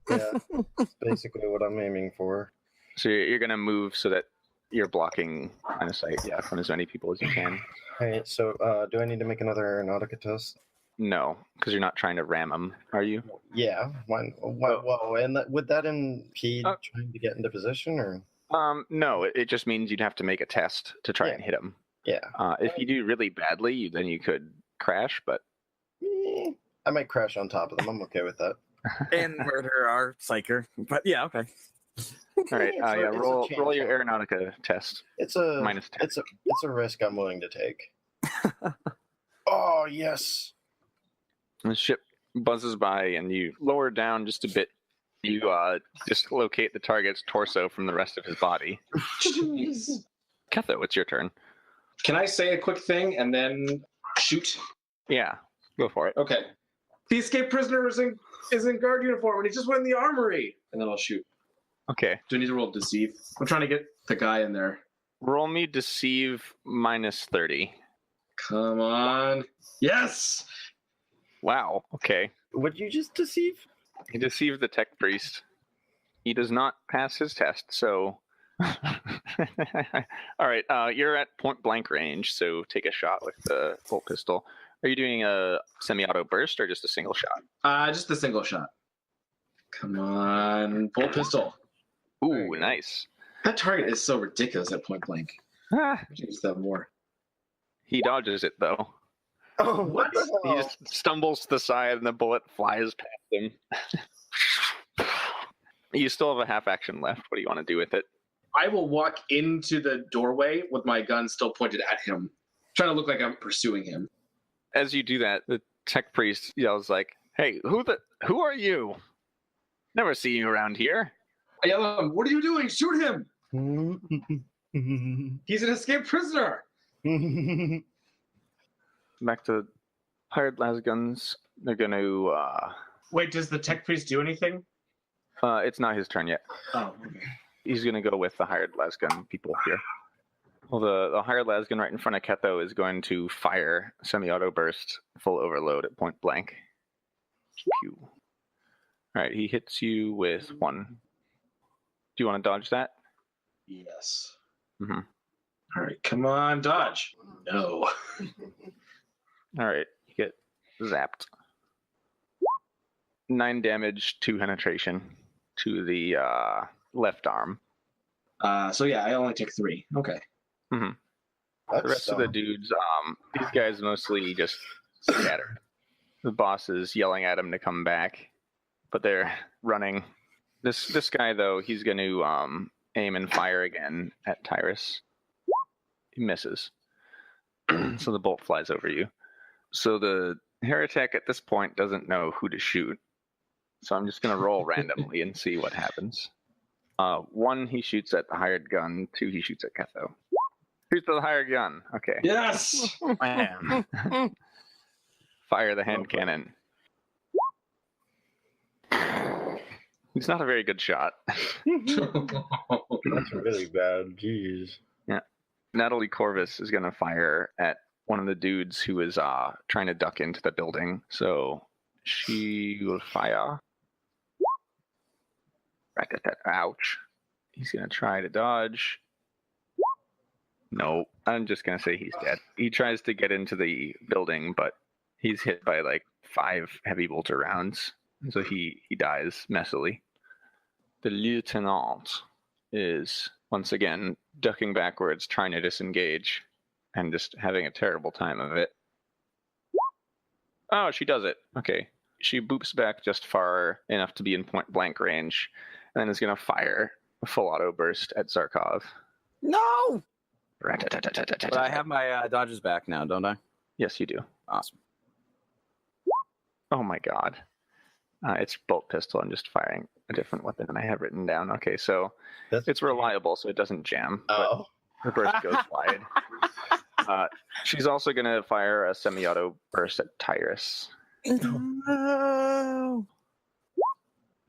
Yeah, that's basically what I'm aiming for. So you're going to move so that you're blocking line of sight, from as many people as you can. All right, so do I need to make another aeronautica test? No, because you're not trying to ram them, are you? Yeah. Whoa, and would that impede trying to get into position, or? No, it just means you'd have to make a test to try and hit them. Yeah. If you do really badly, then you could crash, but... I might crash on top of them. I'm okay with that. And murder our psyker. But yeah, okay. All right, It's a roll chance. your aeronautica test. It's a Minus 10. It's a risk I'm willing to take. Oh yes. The ship buzzes by, and you lower down just a bit. You dislocate the target's torso from the rest of his body. Jeez. Ketho, it's your turn. Can I say a quick thing and then shoot? Yeah, go for it. Okay. The escaped prisoner is in guard uniform, and he just went in the armory. And then I'll shoot. Okay. Do I need to roll deceive? I'm trying to get the guy in there. Roll me deceive minus 30. Come on. Yes! Wow, okay. Would you just deceive? He deceived the tech priest. He does not pass his test, so... All right, you're at point blank range, so take a shot with the full pistol. Are you doing a semi-auto burst or just a single shot? Just a single shot. Come on. Full pistol. Ooh, nice. That target is so ridiculous at point blank. Ah, I should use that more. he dodges it, though. Oh, What? He just stumbles to the side and the bullet flies past him. You still have a half action left. What do you want to do with it? I will walk into the doorway with my gun still pointed at him, trying to look like I'm pursuing him. As you do that, the tech priest yells like, "Hey, who are you? Never seen you around here." I yell at him, "What are you doing? Shoot him! He's an escaped prisoner!" Back to hired lasguns. They're going to... Wait, does the tech priest do anything? it's not his turn yet. Oh, okay. He's going to go with the hired lasgun people here. Well, the hired lasgun right in front of Ketho is going to fire semi-auto burst full overload at point blank. Pew. All right, he hits you with 1. Do you want to dodge that? Yes. Mm-hmm. All right, come on, dodge. No. All right, you get zapped. 9 damage, 2 penetration to the left arm. So yeah, I only took 3. Okay. Mm-hmm. The rest of the dudes, these guys mostly just scattered. The boss is yelling at him to come back, but they're running. This guy, though, he's going to aim and fire again at Tyruss. He misses. So the bolt flies over you. So the heretic at this point doesn't know who to shoot. So I'm just going to roll randomly and see what happens. 1, he shoots at the hired gun. 2, he shoots at Ketho. Shoots at the hired gun. Okay. Yes! Bam. Fire the hand cannon. He's not a very good shot. That's really bad. Jeez. Yeah. Natalie Corvus is going to fire at one of the dudes who is trying to duck into the building. So she will fire. Ouch. He's going to try to dodge. No, I'm just going to say he's dead. He tries to get into the building, but he's hit by like 5 heavy bolter rounds. So he dies messily. The lieutenant is once again ducking backwards, trying to disengage, and just having a terrible time of it. Oh, she does it. Okay. She boops back just far enough to be in point blank range, and then is going to fire a full auto burst at Zarkov. No! But I have my dodges back now, don't I? Yes, you do. Awesome. Oh my god. It's bolt pistol. I'm just firing a different weapon than I have written down. Okay, so it's reliable, so it doesn't jam. Oh. But the burst goes wide. She's also going to fire a semi-auto burst at Tyruss. No!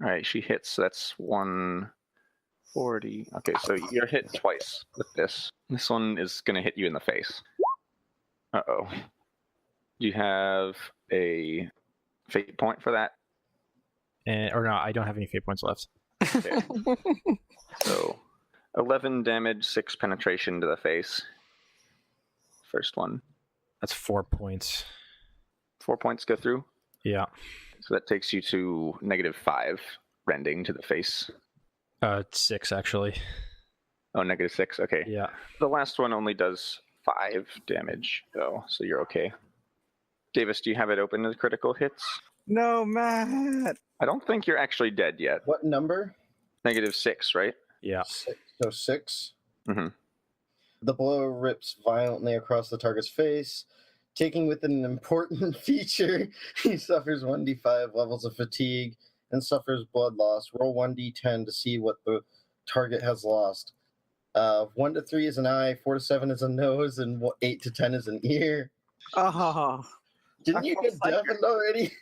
All right, she hits. So that's 140. Okay, so you're hit twice with this. This one is going to hit you in the face. Uh-oh. Do you have a fate point for that? Or no, I don't have any fate points left. Okay. So 11 damage, 6 penetration to the face. First one. That's 4 points. 4 points go through. Yeah. So that takes you to -5 rending to the face. 6 actually. Oh, -6. Okay. Yeah. The last one only does 5 damage, though, so you're okay. Davis, do you have it open to critical hits? No, Matt! I don't think you're actually dead yet. What number? -6, right? Yeah. 6. So 6. Mm-hmm. The blow rips violently across the target's face, taking with it an important feature. He suffers 1d5 levels of fatigue and suffers blood loss. Roll 1d10 to see what the target has lost. 1 to 3 is an eye, 4 to 7 is a nose, and 8 to 10 is an ear. Oh. Didn't you get deafened already?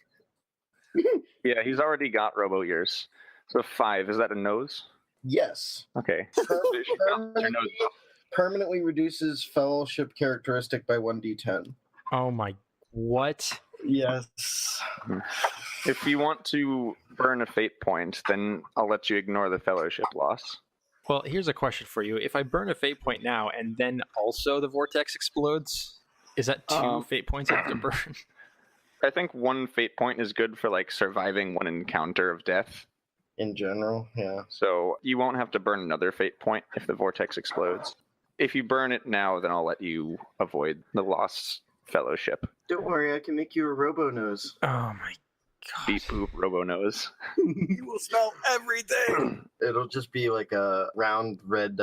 Yeah, he's already got robo ears. So 5, is that a nose? Yes. Okay. Permanently reduces fellowship characteristic by 1d10. Oh my. What? Yes. If you want to burn a fate point, then I'll let you ignore the fellowship loss. Well, here's a question for you. If I burn a fate point now and then also the vortex explodes, is that 2 fate points I have to burn? I think 1 fate point is good for like surviving 1 encounter of death. In general, yeah. So you won't have to burn another fate point if the vortex explodes. If you burn it now, then I'll let you avoid the lost fellowship. Don't worry, I can make you a robo-nose. Oh my god. Beep boop robo nose. You will smell everything! It'll just be like a round red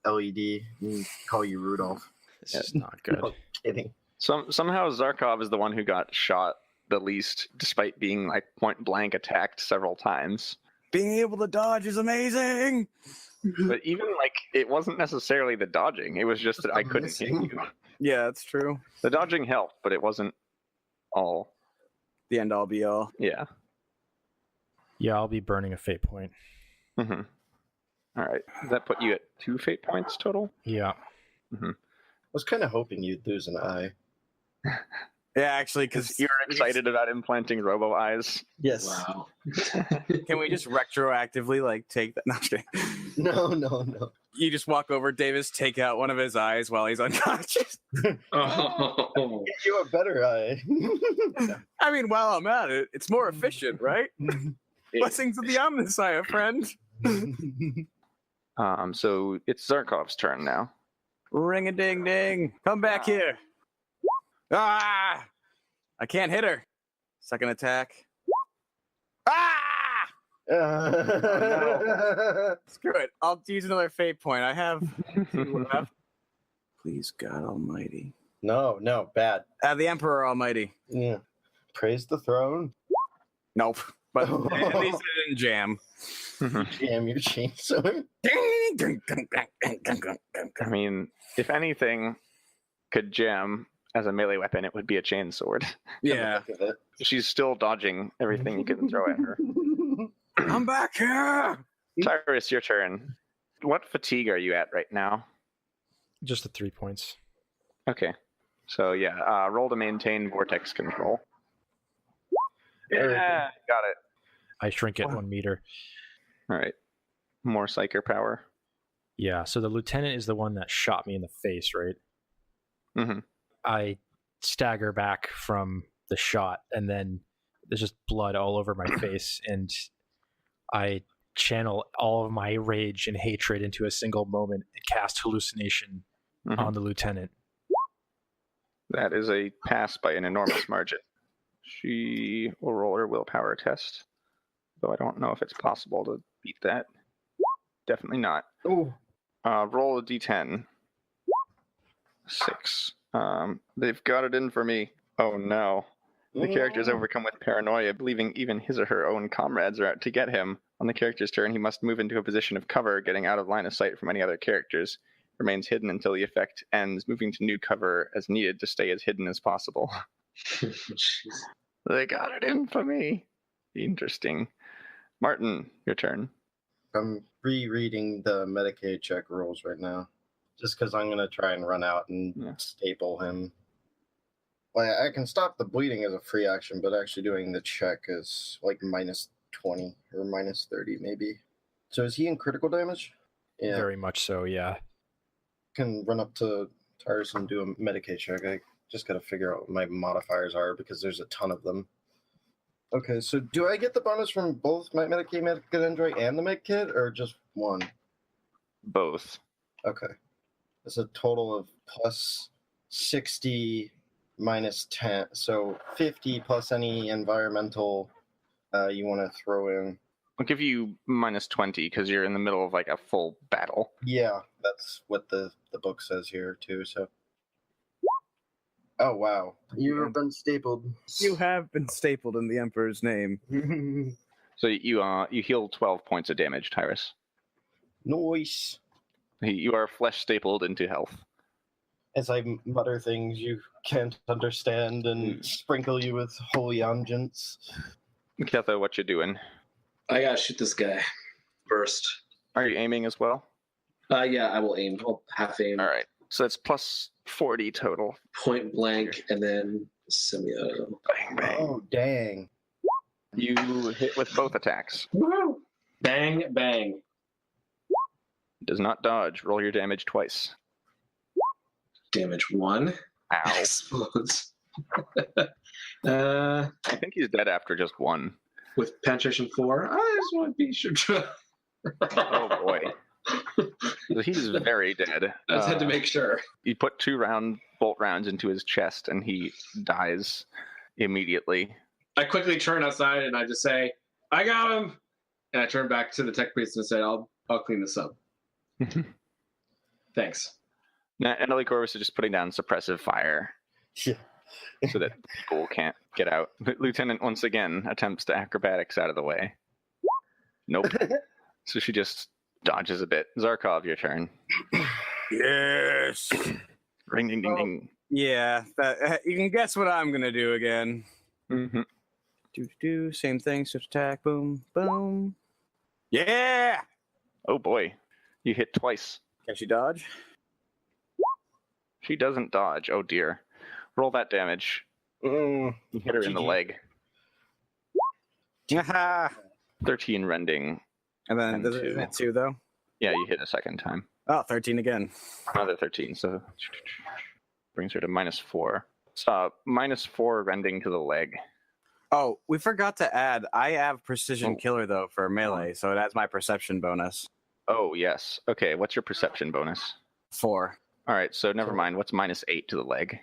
LED and call you Rudolph. This is not good. No kidding. Somehow Zarkov is the one who got shot the least, despite being like point blank attacked several times. Being able to dodge is amazing! But even like it wasn't necessarily the dodging; it was just that I couldn't hit you. Yeah, that's true. The dodging helped, but it wasn't all. The end all be all. Yeah. Yeah, I'll be burning a fate point. Mm-hmm. All right. Does that put you at 2 fate points total? Yeah. Mm-hmm. I was kind of hoping you'd lose an eye. Yeah, actually, because You're excited about implanting robo eyes. Yes. Wow. Can we just retroactively like take that? No, I'm kidding. No. You just walk over, Davis, take out one of his eyes while he's unconscious. Oh. Get you a better eye. I mean, while I'm at it, it's more efficient, right? Blessings of the Omnissiah, friend. So it's Zarkov's turn now. Ring a ding ding. Come back here. Ah! I can't hit her. Second attack. Ah! Screw it. I'll use another fate point. I have 2 left. Please, God Almighty. No, bad. The Emperor Almighty. Yeah. Praise the throne. Nope. But at least it didn't jam. Jam your chainsaw. I mean, if anything could jam as a melee weapon, it would be a chainsword. Yeah. She's still dodging everything you can throw at her. I'm back here. Tyruss, your turn. What fatigue are you at right now? Just the 3 points. Okay. So, yeah, roll to maintain vortex control. Yeah, got it. I shrink it 1 meter. All right. More Psyker power. Yeah, so the lieutenant is the one that shot me in the face, right? Mm-hmm. I stagger back from the shot, and then there's just blood all over my face, and I channel all of my rage and hatred into a single moment and cast hallucination on the lieutenant. That is a pass by an enormous margin. She will roll her willpower test, though I don't know if it's possible to beat that. Definitely not. Oh. Roll a d10. 6. They've got it in for me. Oh no. The character is overcome with paranoia, believing even his or her own comrades are out to get him. On the character's turn, he must move into a position of cover, getting out of line of sight from any other characters. Remains hidden until the effect ends, moving to new cover as needed to stay as hidden as possible. They got it in for me. Interesting. Martin, your turn. I'm rereading the Medicaid check rules right now, just because I'm going to try and run out and staple him. Like, I can stop the bleeding as a free action, but actually doing the check is like minus 20 or minus 30 maybe. So is he in critical damage? Yeah. Very much so, yeah. Can run up to Tyruss and do a Medicaid check. I just got to figure out what my modifiers are because there's a ton of them. Okay, so do I get the bonus from both my Medicaid, Medicadendroid, and the Medkit, or just one? Both. Okay. It's a total of plus 60 minus 10. So 50 plus any environmental you want to throw in. I'll give you minus 20 because you're in the middle of like a full battle. Yeah, that's what the book says here too, so. Oh, wow. You've been stapled. You have been stapled in the Emperor's name. So you heal 12 points of damage, Tyruss. Nice. You are flesh stapled into health. As I mutter things you can't understand and sprinkle you with holy unguents. Ketho, what you doing? I gotta shoot this guy first. Are you aiming as well? Yeah, I will aim. I'll half aim. All right. So that's plus 40 total. Point blank and then semi-auto. Bang, bang. Oh, dang. You hit with both attacks. Woo! Bang, bang. Does not dodge. Roll your damage twice. Damage 1. Ow. Explodes. I think he's dead after just one. With penetration 4. I just want to be sure. Oh boy. He's very dead. I just had to make sure. You put 2 bolt rounds into his chest and he dies immediately. I quickly turn outside and I just say, I got him! And I turn back to the tech priest and say, I'll clean this up. Thanks. Now, Emily Corvus is just putting down suppressive fire. Yeah. So that people can't get out. The lieutenant once again attempts to acrobatics out of the way. Nope. So she just dodges a bit. Zarkov, your turn. Yes. Ring, ding, ding, ding. Yeah, you can guess what I'm gonna do again. Mm-hmm. Do same thing. Switch attack. Boom, boom. Yeah. Oh boy, you hit twice. Can she dodge? She doesn't dodge. Oh dear. Roll that damage. You hit her in the leg. Aha. 13 rending. And then does it hit 2 though? Yeah, you hit a second time. Oh, 13 again. Another 13. So brings her to -4. -4 rending to the leg. Oh, we forgot to add. I have precision killer though for melee, so it adds my perception bonus. Oh yes. Okay. What's your perception bonus? 4. All right. So never mind. What's -8 to the leg?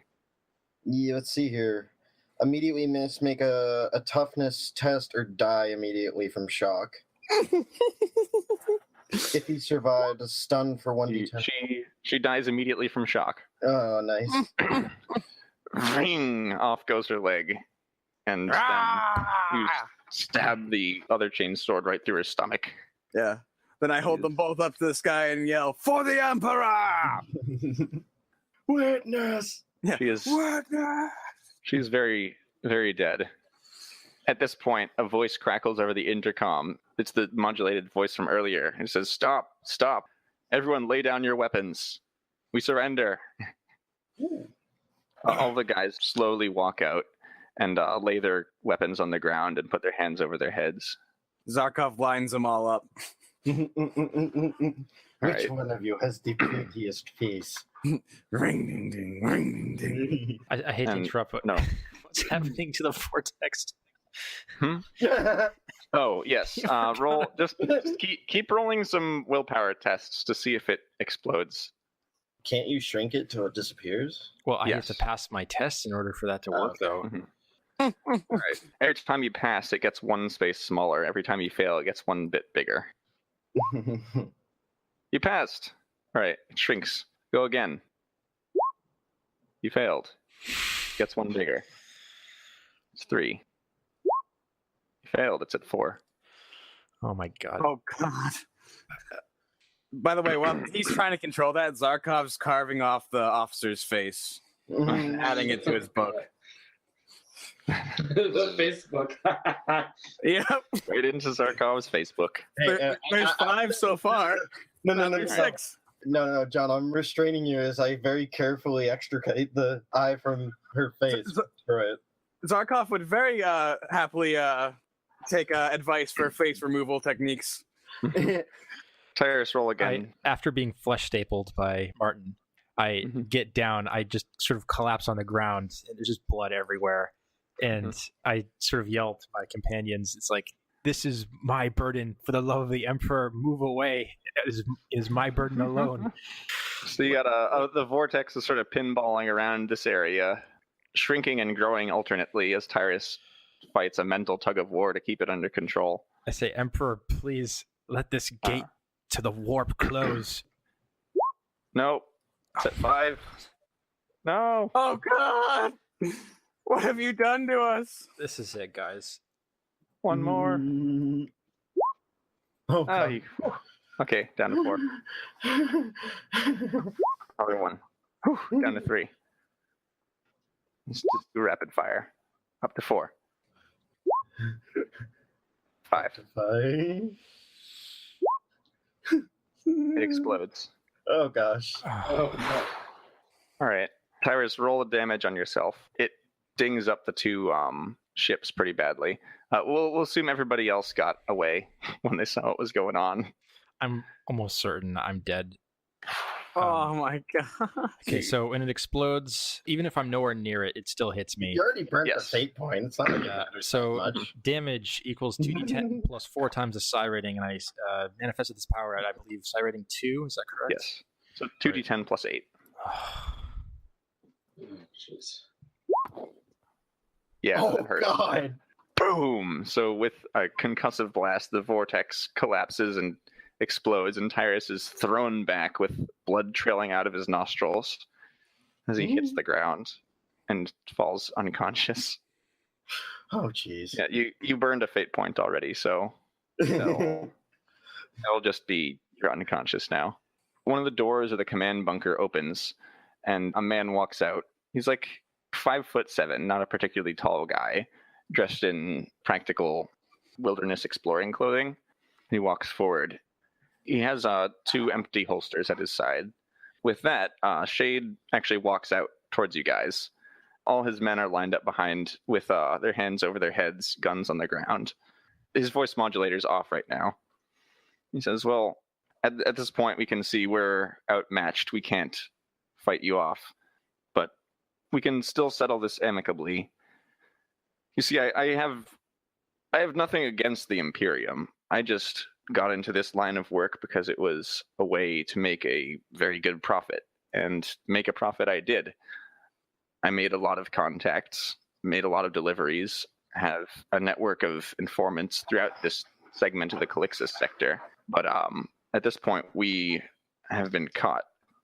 Yeah, let's see here. Immediately make a toughness test or die immediately from shock. If he survived, a stun for 1d10. She dies immediately from shock. Oh, nice. Ring! Off goes her leg. And then you stab the other chain sword right through her stomach. Yeah. Then I hold them both up to the sky and yell, "For the Emperor!" Witness! Yeah. She is. Witness! She's very, very dead. At this point, a voice crackles over the intercom. It's the modulated voice from earlier. It says, "Stop! Stop! Everyone lay down your weapons. We surrender." All the guys slowly walk out and lay their weapons on the ground and put their hands over their heads. Zarkov lines them all up. Which right. one of you has the prettiest face? Ring, ding, ding, ring, ding, ding. I hate to And- interrupt, but No. what's happening to the vortex? Oh, yes. Roll. Just keep rolling some willpower tests to see if it explodes. Can't you shrink it till it disappears? Well, I have Yes. to pass my test in order for that to work, okay. though. All right. Every time you pass, it gets one space smaller. Every time you fail, it gets one bit bigger. You passed. All right. It shrinks. Go again. You failed. Gets one bigger. It's 3. You failed. It's at 4. Oh my god. Oh, God. By the way, while he's trying to control that, Zarkov's carving off the officer's face, adding it to his book. The Facebook. Yep. Right into Zarkov's Facebook. Hey, There's 5 so far. no, There's no. 6. No, John, I'm restraining you as I very carefully extricate the eye from her face. Right. Zarkov would very happily take advice for face removal techniques. Tyruss, roll again. After being flesh stapled by Martin, I get down. I just sort of collapse on the ground, and there's just blood everywhere. And I sort of yell to my companions, "It's like, this is my burden. For the love of the Emperor, move away. It is my burden alone." So you got the vortex is sort of pinballing around this area, shrinking and growing alternately as Tyruss fights a mental tug of war to keep it under control. I say, "Emperor, please let this gate to the warp close." No, it's at 5. No. Oh, God! What have you done to us? This is it, guys. One more. Oh, Oh, God. okay, down to 4. Other one. Down to 3. Just do rapid fire. Up to 4. 5. Fine. It explodes. Oh, gosh. Oh, no. All right, Tyruss, roll the damage on yourself. It dings up the 2 ships pretty badly. We'll assume everybody else got away when they saw what was going on. I'm almost certain I'm dead. Oh, my God. Okay, so when it explodes, even if I'm nowhere near it, it still hits me. You already burnt Yes. the fate point. It's not like Yeah, it matters so that much. damage equals 2d10 plus 4 times the psi rating, and I manifested this power at, I believe, psi rating 2. Is that correct? Yes. So 2d10 plus 8. Oh, jeez. Yeah, Oh, that hurt. God. Boom! So with a concussive blast, the vortex collapses and explodes, and Tyruss is thrown back with blood trailing out of his nostrils as he hits the ground and falls unconscious. Oh, jeez. Yeah, you burned a fate point already, so it'll just be you're unconscious now. One of the doors of the command bunker opens, and a man walks out. He's like 5'7", not a particularly tall guy, dressed in practical wilderness exploring clothing. He walks forward. He has 2 empty holsters at his side. With that, Shade actually walks out towards you guys. All his men are lined up behind with their hands over their heads, guns on the ground. His voice modulator's off right now. He says, well, at this point we can see we're outmatched. We can't fight you off. But we can still settle this amicably. You see, I have nothing against the Imperium. I just got into this line of work because it was a way to make a very good profit. And make a profit I did. I made a lot of contacts, made a lot of deliveries, have a network of informants throughout this segment of the Calixis sector. But at this point, we have been caught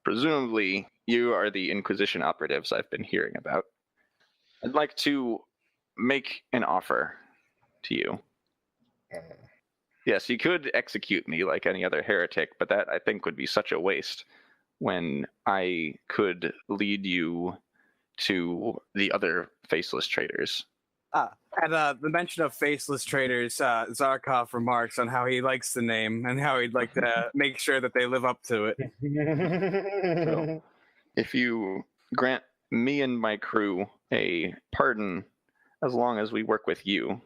presumably you are the Inquisition operatives I've been hearing about. I'd like to make an offer to you. Yes, you could execute me like any other heretic, but that, I think, would be such a waste when I could lead you to the other faceless traitors. At the mention of faceless traitors, Zarkov remarks on how he likes the name and how he'd like to make sure that they live up to it. So, if you grant me and my crew a pardon, as long as we work with you,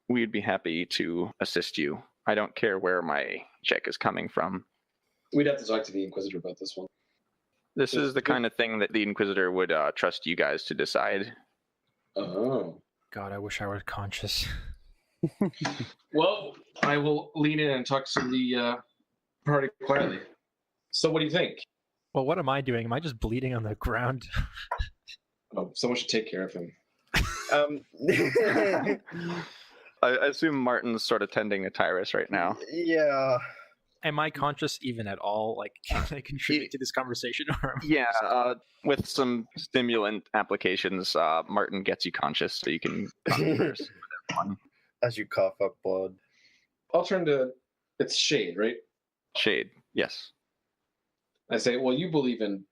we'd be happy to assist you. I don't care where my check is coming from. We'd have to talk to the Inquisitor about this one. This is the kind of thing that the Inquisitor would trust you guys to decide. Oh. God, I wish I were conscious. Well, I will lean in and talk to the party quietly. So what do you think? Well, what am I doing? Am I just bleeding on the ground? Oh, someone should take care of him. I assume Martin's sort of tending to Tyruss right now. Yeah. Am I conscious even at all? Like, can I contribute to this conversation? Yeah, with some stimulant applications, Martin gets you conscious so you can converse with everyone. As you cough up blood. I'll turn to... It's Shade, right? Shade, yes. I say, well, you believe in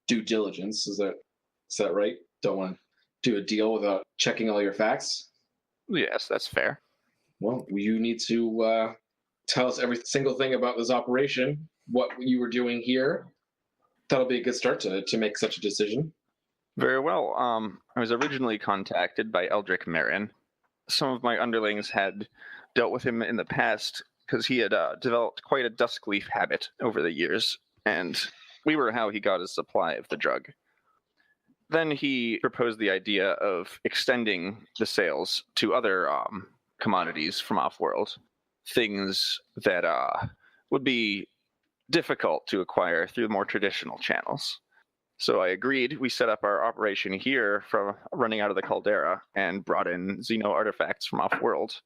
due diligence. Is that right? Don't want to do a deal without checking all your facts? Yes, that's fair. Well, you need to tell us every single thing about this operation, what you were doing here. That'll be a good start to make such a decision. Very well. I was originally contacted by Eldrick Marin. Some of my underlings had dealt with him in the past because he had developed quite a duskleaf habit over the years, and we were how he got his supply of the drug. Then he proposed the idea of extending the sales to other commodities from off-world, things that would be difficult to acquire through more traditional channels. So I agreed. We set up our operation here from running out of the Caldera and brought in Xeno artifacts from off-world,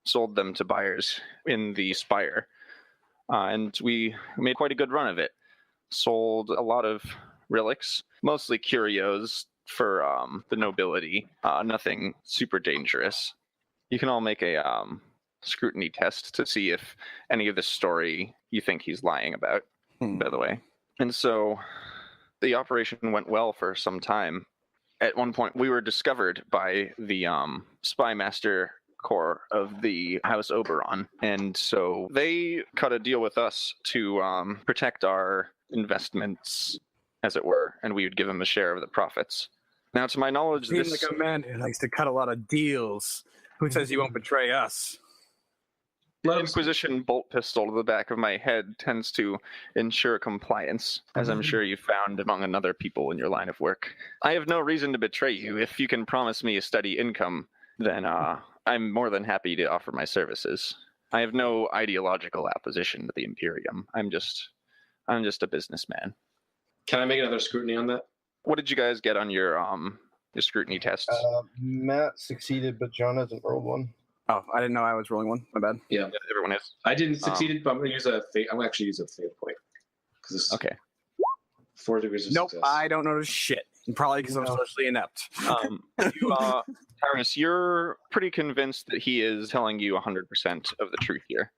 sold them to buyers in the Spire, and we made quite a good run of it. Sold a lot of relics, mostly curios for the nobility, nothing super dangerous. You can all make a scrutiny test to see if any of this story you think he's lying about, by the way. And so the operation went well for some time. At one point, we were discovered by the spy master corps of the House Oberon, and so they cut a deal with us to protect our investments, as it were, and we would give them a share of the profits. Now, to my knowledge, Seems like a man who likes to cut a lot of deals. Who says you won't betray us? The Inquisition bolt pistol to the back of my head tends to ensure compliance, as I'm sure you found among other people in your line of work. I have no reason to betray you. If you can promise me a steady income, then I'm more than happy to offer my services. I have no ideological opposition to the Imperium. I'm just a businessman. Can I make another scrutiny on that? What did you guys get on your scrutiny tests? Matt succeeded, but John hasn't rolled one. Oh, I didn't know I was rolling one. My bad. Yeah, everyone is. I didn't succeed, but I'm going to use a fate. I'm going to actually use a fate point. Okay. 4 degrees of Nope, success. I don't notice shit. Probably because I'm socially inept. Tyruss, you're pretty convinced that he is telling you 100% of the truth here.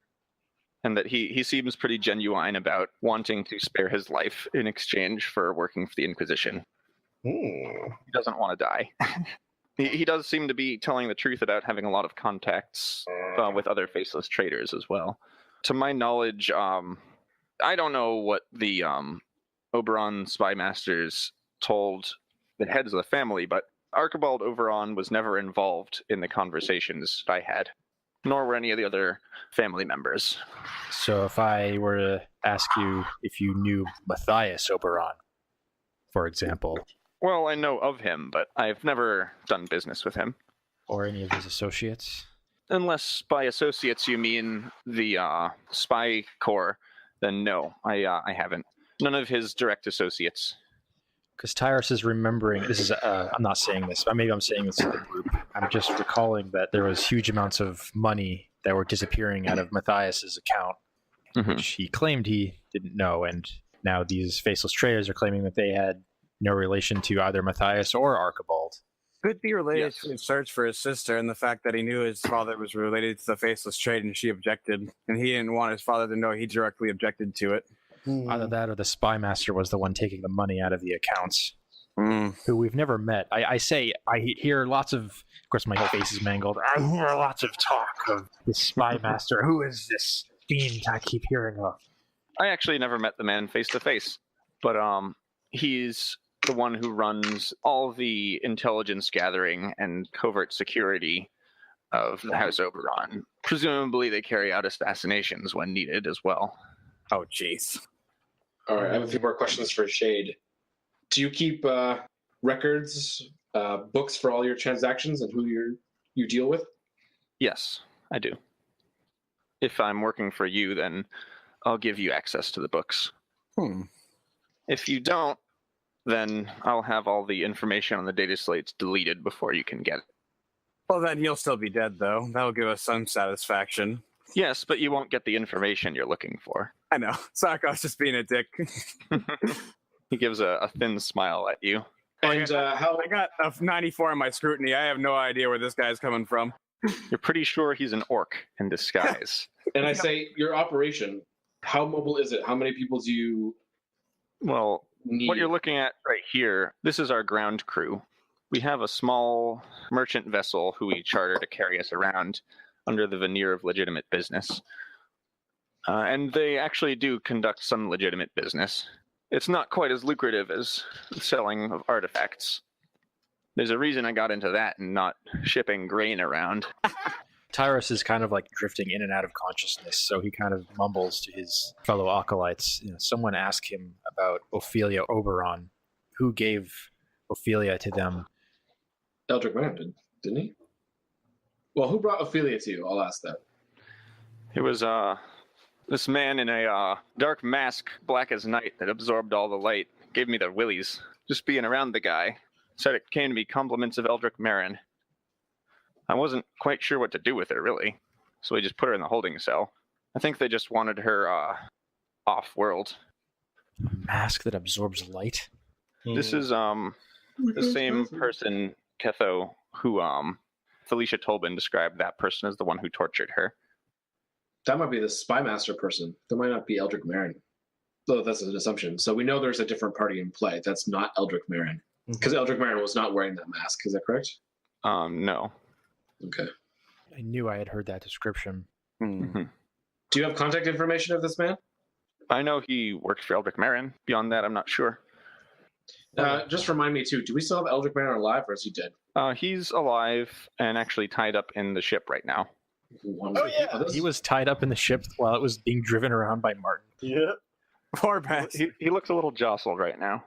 And that he seems pretty genuine about wanting to spare his life in exchange for working for the Inquisition. He doesn't want to die. He does seem to be telling the truth about having a lot of contacts with other faceless traitors as well. To my knowledge, I don't know what the Oberon spy masters told the heads of the family, but Archibald Oberon was never involved in the conversations I had, nor were any of the other family members. So if I were to ask you if you knew Matthias Oberon, for example. Well, I know of him, but I've never done business with him. Or any of his associates? Unless by associates you mean the spy corps, then no, I haven't. None of his direct associates. Because Tyruss is remembering, this is, I'm not saying this, but maybe I'm saying this to the group. I'm just recalling that there was huge amounts of money that were disappearing out of Matthias's account, which he claimed he didn't know. And Now these faceless traitors are claiming that they had no relation to either Matthias or Archibald. Could be related Yes. to his search for his sister and the fact that he knew his father was related to the faceless trait and she objected. And he didn't want his father to know he directly objected to it. Either that or the spy master was the one taking the money out of the accounts, Mm. who we've never met. I hear lots of course my face is mangled. I hear lots of talk of the spy master. Who is this fiend I keep hearing of? I actually never met the man face to face, but he's the one who runs all the intelligence gathering and covert security of the House Oberon. Presumably they carry out assassinations when needed as well. Oh, jeez. All right, I have a few more questions for Shade. Do you keep records, books for all your transactions and who you deal with? Yes, I do. If I'm working for you, then I'll give you access to the books. If you don't, then I'll have all the information on the data slates deleted before you can get it. Well, then he'll still be dead, though. That'll give us some satisfaction. Yes, but you won't get the information you're looking for. I know. Zarkov's just being a dick. He gives a thin smile at you. And how? I got a 94 in my scrutiny. I have no idea where this guy's coming from. You're pretty sure he's an orc in disguise. And I say your operation. How mobile is it? How many people do you Well, need? what you're looking at right here, this is our ground crew. We have a small merchant vessel who we charter to carry us around under the veneer of legitimate business. And they actually do conduct some legitimate business. It's not quite as lucrative as selling of artifacts. There's a reason I got into that and not shipping grain around. Tyruss is kind of like drifting in and out of consciousness, so he kind of mumbles to his fellow acolytes. Someone asked him about Ophelia Oberon. Who gave Ophelia to them? Eldrick Mann did, didn't he? Well, who brought Ophelia to you? I'll ask that. It was this man in a dark mask, black as night, that absorbed all the light. Gave me the willies. Just being around the guy. Said it came to be compliments of Eldrick Marin. I wasn't quite sure what to do with her, really. So we just put her in the holding cell. I think they just wanted her off-world. A mask that absorbs light? This is the same person, Ketho, who Felicia Tolbin described that person as the one who tortured her. That might be the spy master person. That might not be Eldrick Marin. Though that's an assumption. So we know there's a different party in play. That's not Eldrick Marin. Because Eldrick Marin was not wearing that mask. Is that correct? No. Okay. I knew I had heard that description. Mm-hmm. Do you have contact information of this man? I know he works for Eldrick Marin. Beyond that, I'm not sure. Just remind me, too. Do we still have Eldrick Marin alive, or is he dead? He's alive and actually tied up in the ship right now. Oh, yeah. He was tied up in the ship while it was being driven around by Martin. Yeah. Poor Bess. He looks a little jostled right now.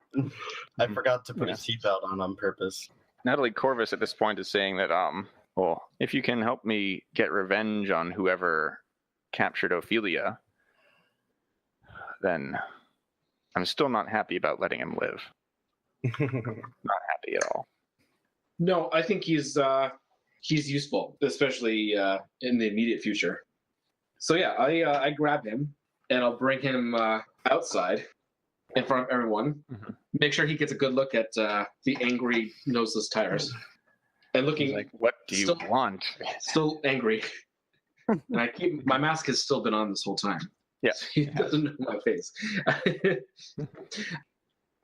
I forgot to put a seatbelt on purpose. Natalie Corvus at this point is saying that, well, if you can help me get revenge on whoever captured Ophelia, then I'm still not happy about letting him live. Not happy at all. No, I think he's useful, especially in the immediate future. So yeah, I grab him and I'll bring him outside in front of everyone. Mm-hmm. Make sure he gets a good look at the angry noseless Tyruss. And looking He's like, what do you want? Still angry. And I keep my mask has still been on this whole time. Yeah. So he doesn't know my face.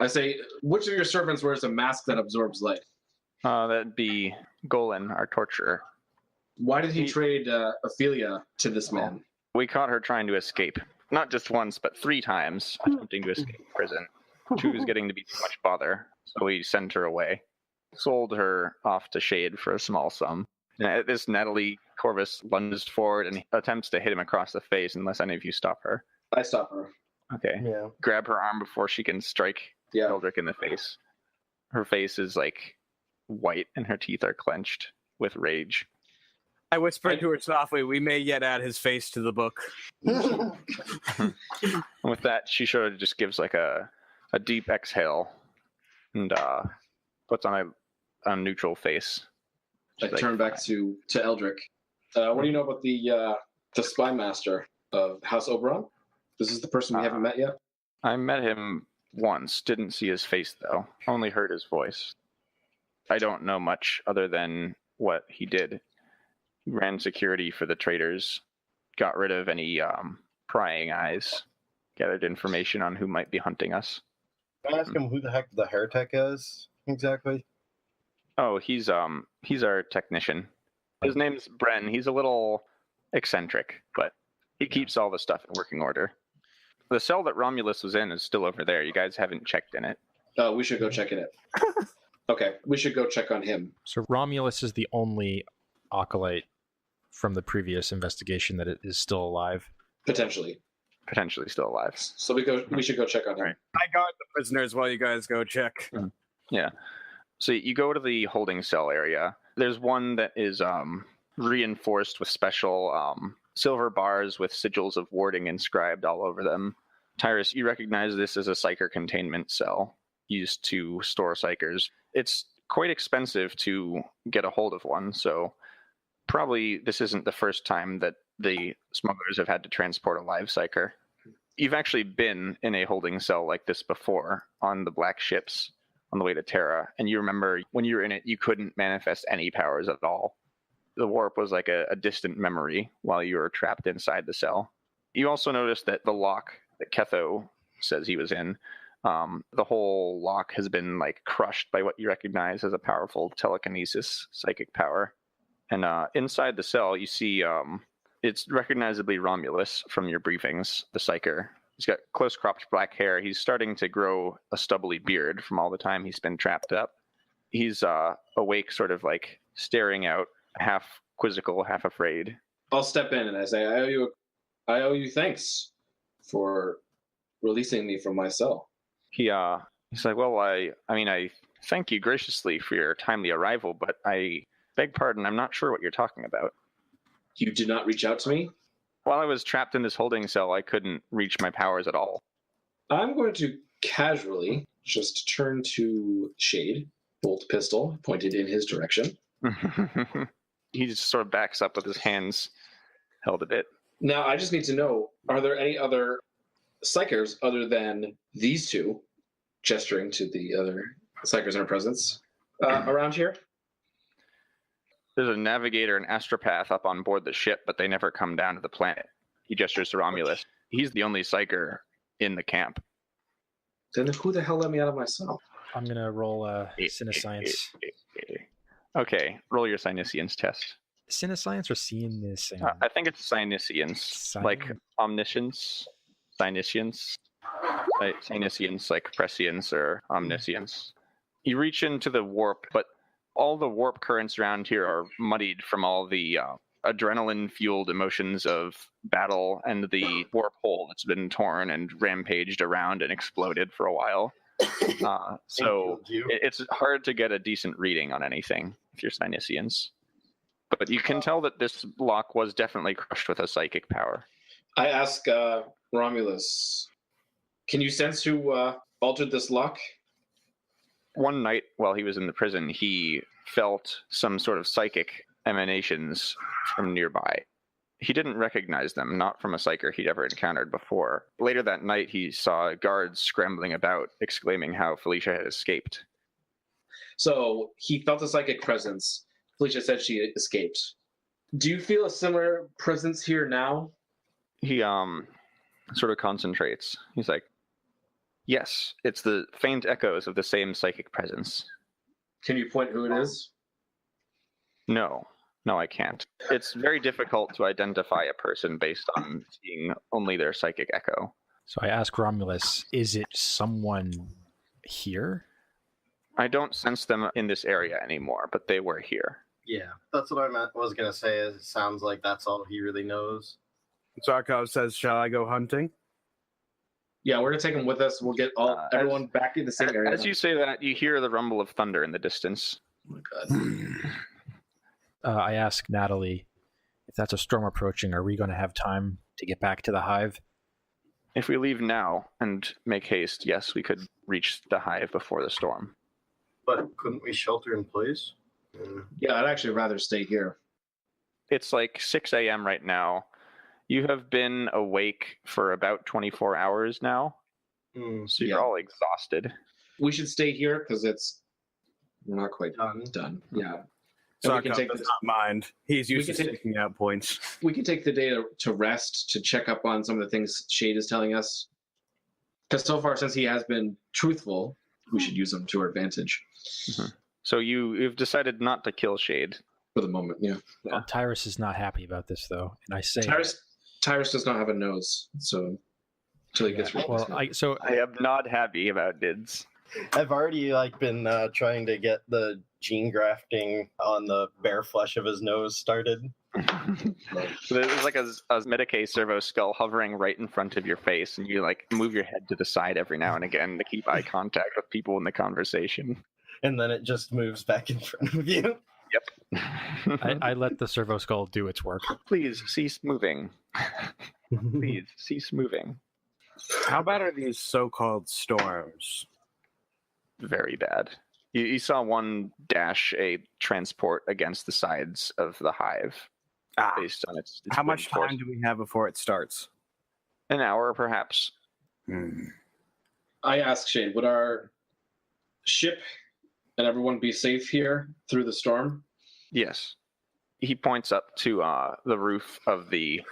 I say, which of your servants wears a mask that absorbs light? That'd be Golan, our torturer. Why did he trade Ophelia to this man? We caught her trying to escape. Not just once, but 3 times, attempting to escape prison. She was getting to be too much bother, so we sent her away. Sold her off to Shade for a small sum. And at this, Natalie Corvus lunges forward and attempts to hit him across the face unless any of you stop her. I stop her. Okay. Yeah. Grab her arm before she can strike Eldrick in the face. Her face is like white and her teeth are clenched with rage. I whispered to her softly, we may yet add his face to the book. And with that, she sort of just gives like a deep exhale and puts on a neutral face. I turn back to Eldrick. What do you know about the spy master of House Oberon? This is the person we haven't met yet? I met him once, didn't see his face though, only heard his voice. I don't know much other than what he did. He ran security for the traders, got rid of any prying eyes, gathered information on who might be hunting us. Can I ask him who the heck the heretic is exactly? Oh, he's our technician. His name's Bren. He's a little eccentric, but he keeps all the stuff in working order. The cell that Romulus was in is still over there. You guys haven't checked in it. Oh, we should go check in it. Okay, we should go check on him. So Romulus is the only acolyte from the previous investigation that is still alive. Potentially still alive. So we should go check on him. Right. I guard the prisoners while you guys go check. Yeah. So you go to the holding cell area. There's one that is reinforced with special silver bars with sigils of warding inscribed all over them. Tyruss, you recognize this as a Psyker containment cell used to store Psykers. It's quite expensive to get a hold of one, so probably this isn't the first time that the smugglers have had to transport a live Psyker. You've actually been in a holding cell like this before on the black ships on the way to Terra, and you remember when you were in it, you couldn't manifest any powers at all. The warp was like a distant memory while you were trapped inside the cell. You also noticed that the lock that Ketho says he was in, the whole lock has been like crushed by what you recognize as a powerful telekinesis psychic power. And inside the cell, you see it's recognizably Romulus from your briefings, the Psyker. He's got close-cropped black hair. He's starting to grow a stubbly beard from all the time he's been trapped up. He's awake, sort of like staring out, half quizzical, half afraid. I'll step in and I say, I owe you thanks for releasing me from my cell. He's like, well, I thank you graciously for your timely arrival, but I beg pardon, I'm not sure what you're talking about. You did not reach out to me? While I was trapped in this holding cell, I couldn't reach my powers at all. I'm going to casually just turn to Shade, bolt pistol pointed in his direction. He just sort of backs up with his hands held a bit. Now, I just need to know, are there any other Psykers other than these two, gesturing to the other Psykers in our presence, around here? There's a navigator and astropath up on board the ship, but they never come down to the planet. He gestures to Romulus. He's the only Psyker in the camp. Then who the hell let me out of my cell? I'm going to roll Cinescience. Okay, roll your Psyniscience test. Cinescience or Cinescience? I think it's Psyniscience, like omniscience, Psyniscience, Psyniscience, like prescience or omniscience. You reach into the warp, but all the warp currents around here are muddied from all the adrenaline-fueled emotions of battle and the warp hole that's been torn and rampaged around and exploded for a while. So it's hard to get a decent reading on anything if you're Psyniscience. But you can tell that this lock was definitely crushed with a psychic power. I ask Romulus, can you sense who altered this lock? One night while he was in the prison, he felt some sort of psychic emanations from nearby. He didn't recognize them, not from a Psyker he'd ever encountered before. Later that night, he saw guards scrambling about, exclaiming how Felicia had escaped. So he felt a psychic presence. Felicia said she escaped. Do you feel a similar presence here now? He sort of concentrates. He's like, yes, it's the faint echoes of the same psychic presence. Can you point who it is? No, I can't. It's very difficult to identify a person based on seeing only their psychic echo. So I ask Romulus, is it someone here? I don't sense them in this area anymore, but they were here. Yeah, that's what I was going to say. It sounds like that's all he really knows. Zarkov says, shall I go hunting? Yeah, we're going to take him with us. We'll get everyone back in the same area. As you say that, you hear the rumble of thunder in the distance. Oh my God. I ask Natalie, if that's a storm approaching, are we going to have time to get back to the hive? If we leave now and make haste, yes, we could reach the hive before the storm. But couldn't we shelter in place? Yeah, I'd actually rather stay here. It's like 6 a.m. right now. You have been awake for about 24 hours now. So you're all exhausted. We should stay here because we're not quite done. Yeah. And we Zarkov can take does not mind. He's used to taking out points. We can take the day to rest, to check up on some of the things Shade is telling us. Because so far, since he has been truthful, we should use him to our advantage. Mm-hmm. So you've decided not to kill Shade. For the moment, yeah. Well, Tyruss is not happy about this, though. And I say Tyruss does not have a nose, so until he gets rid of I am not happy about Dids. I've already been trying to get the gene grafting on the bare flesh of his nose started. So there's like a Medicaid servo skull hovering right in front of your face, and you move your head to the side every now and again to keep eye contact with people in the conversation. And then it just moves back in front of you. Yep. I let the servo skull do its work. Please cease moving. Please cease moving. How bad are these so-called storms? Very bad. You saw one dash a transport against the sides of the hive based on its How much wind force. time do we have before it starts? An hour, perhaps. I asked Shade, would our ship and everyone be safe here through the storm? Yes. He points up to the roof of the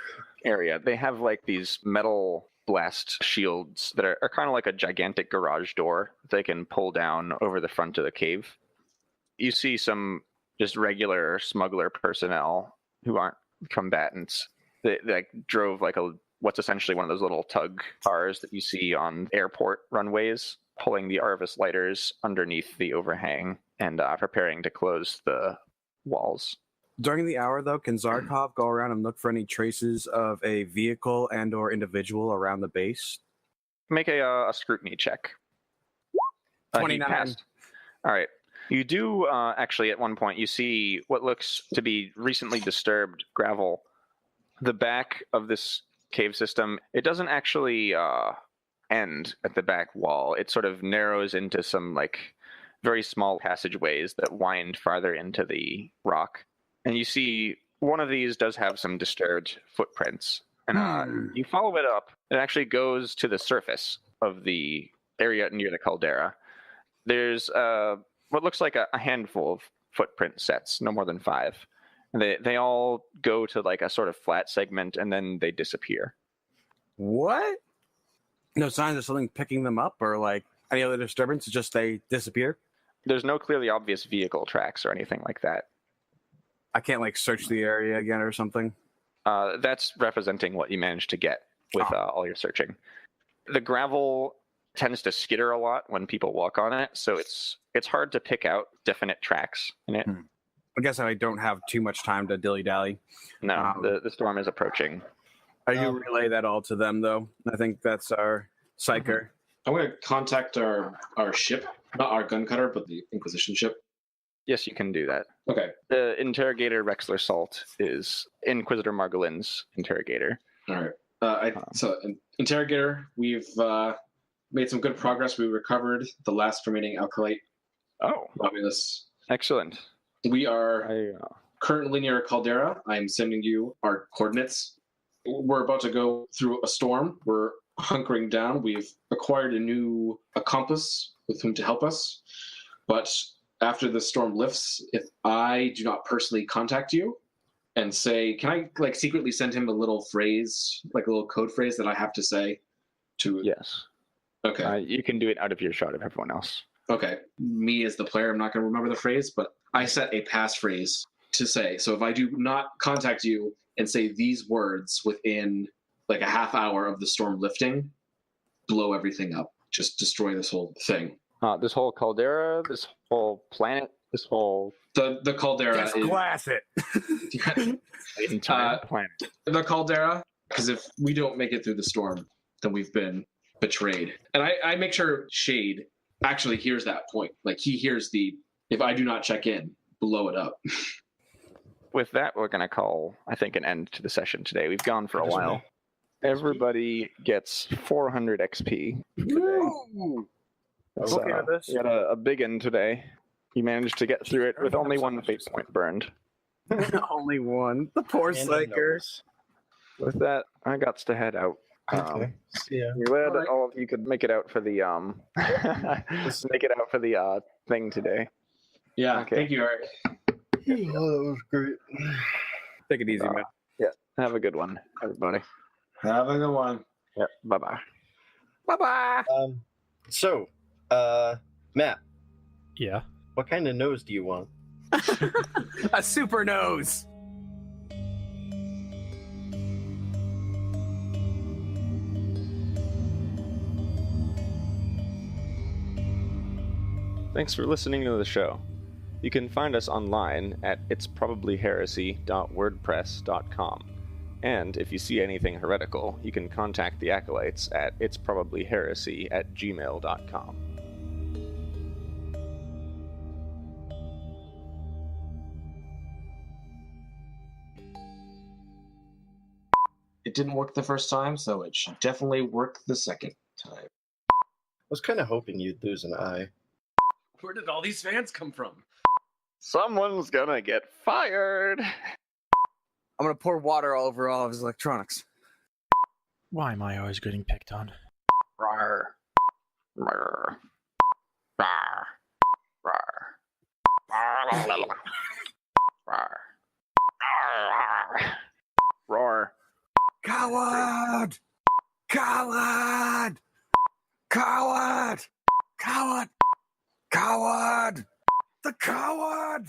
area. They have these metal blast shields that are kind of like a gigantic garage door they can pull down over the front of the cave. You see some just regular smuggler personnel who aren't combatants. They drove what's essentially one of those little tug cars that you see on airport runways, pulling the Arvis lighters underneath the overhang and preparing to close the walls. During the hour, though, can Zarkov go around and look for any traces of a vehicle and or individual around the base? Make a scrutiny check. 29. All right. You do actually, at one point, you see what looks to be recently disturbed gravel. The back of this cave system, it doesn't actually end at the back wall. It sort of narrows into some very small passageways that wind farther into the rock. And you see one of these does have some disturbed footprints. And you follow it up. It actually goes to the surface of the area near the Caldera. There's what looks like a handful of footprint sets, no more than 5. And they all go to a sort of flat segment, and then they disappear. What? No signs of something picking them up or any other disturbance? It's just they disappear? There's no clearly obvious vehicle tracks or anything like that. I can't search the area again or something? That's representing what you managed to get with all your searching. The gravel tends to skitter a lot when people walk on it, so it's hard to pick out definite tracks in it. I guess I don't have too much time to dilly-dally. No, the storm is approaching. I do relay that all to them, though. I think that's our Psyker. I'm going to contact our ship, not our gun cutter, but the Inquisition ship. Yes, you can do that. Okay. The interrogator Rexler Salt is Inquisitor Margolin's interrogator. All right. So, interrogator, we've made some good progress. We recovered the last remaining alkalite. Oh, Romulus. excellent. We are currently near Caldera. I'm sending you our coordinates. We're about to go through a storm. We're hunkering down. We've acquired a compass with whom to help us. But after the storm lifts, if I do not personally contact you and say, can I secretly send him a little phrase, a little code phrase that I have to say to... Yes. Okay. You can do it out of earshot of everyone else. Okay. Me as the player, I'm not going to remember the phrase, but I set a passphrase to say. So if I do not contact you and say these words within a half hour of the storm lifting, blow everything up. Just destroy this whole thing. This whole Caldera, this whole planet, this whole... The Caldera Just glass it. The entire planet. The Caldera, because if we don't make it through the storm, then we've been betrayed. And I make sure Shade actually hears that point. He hears if I do not check in, blow it up. With that, we're going to call, I think, an end to the session today. We've gone for a while. Everybody gets 400 XP today. So, we had a big end today. You managed to get through it with only one fate point burned. Only one. The poor Psyker. With that, I got to head out. Okay. Yeah. You're glad that Alright. all of you could make it out for the thing today. Yeah, Okay. thank you, Eric. Oh, that was great. Take it easy, man. Yeah. Have a good one, everybody. Have a good one. Yep. Bye-bye. Bye-bye. So, Matt, Yeah. what kind of nose do you want? A super nose. Thanks for listening to the show. You can find us online at itsprobablyheresy.wordpress.com. And if you see anything heretical, you can contact the Acolytes at itsprobablyheresy@gmail.com. It didn't work the first time, so it should definitely work the second time. I was kind of hoping you'd lose an eye. Where did all these fans come from? Someone's gonna get fired. I'm gonna pour water all over all of his electronics. Why am I always getting picked on? Rawr. Rawr. Rawr. Rawr. Rawr. Rawr. Roar. Coward! Coward! Coward! Coward! Coward! The coward!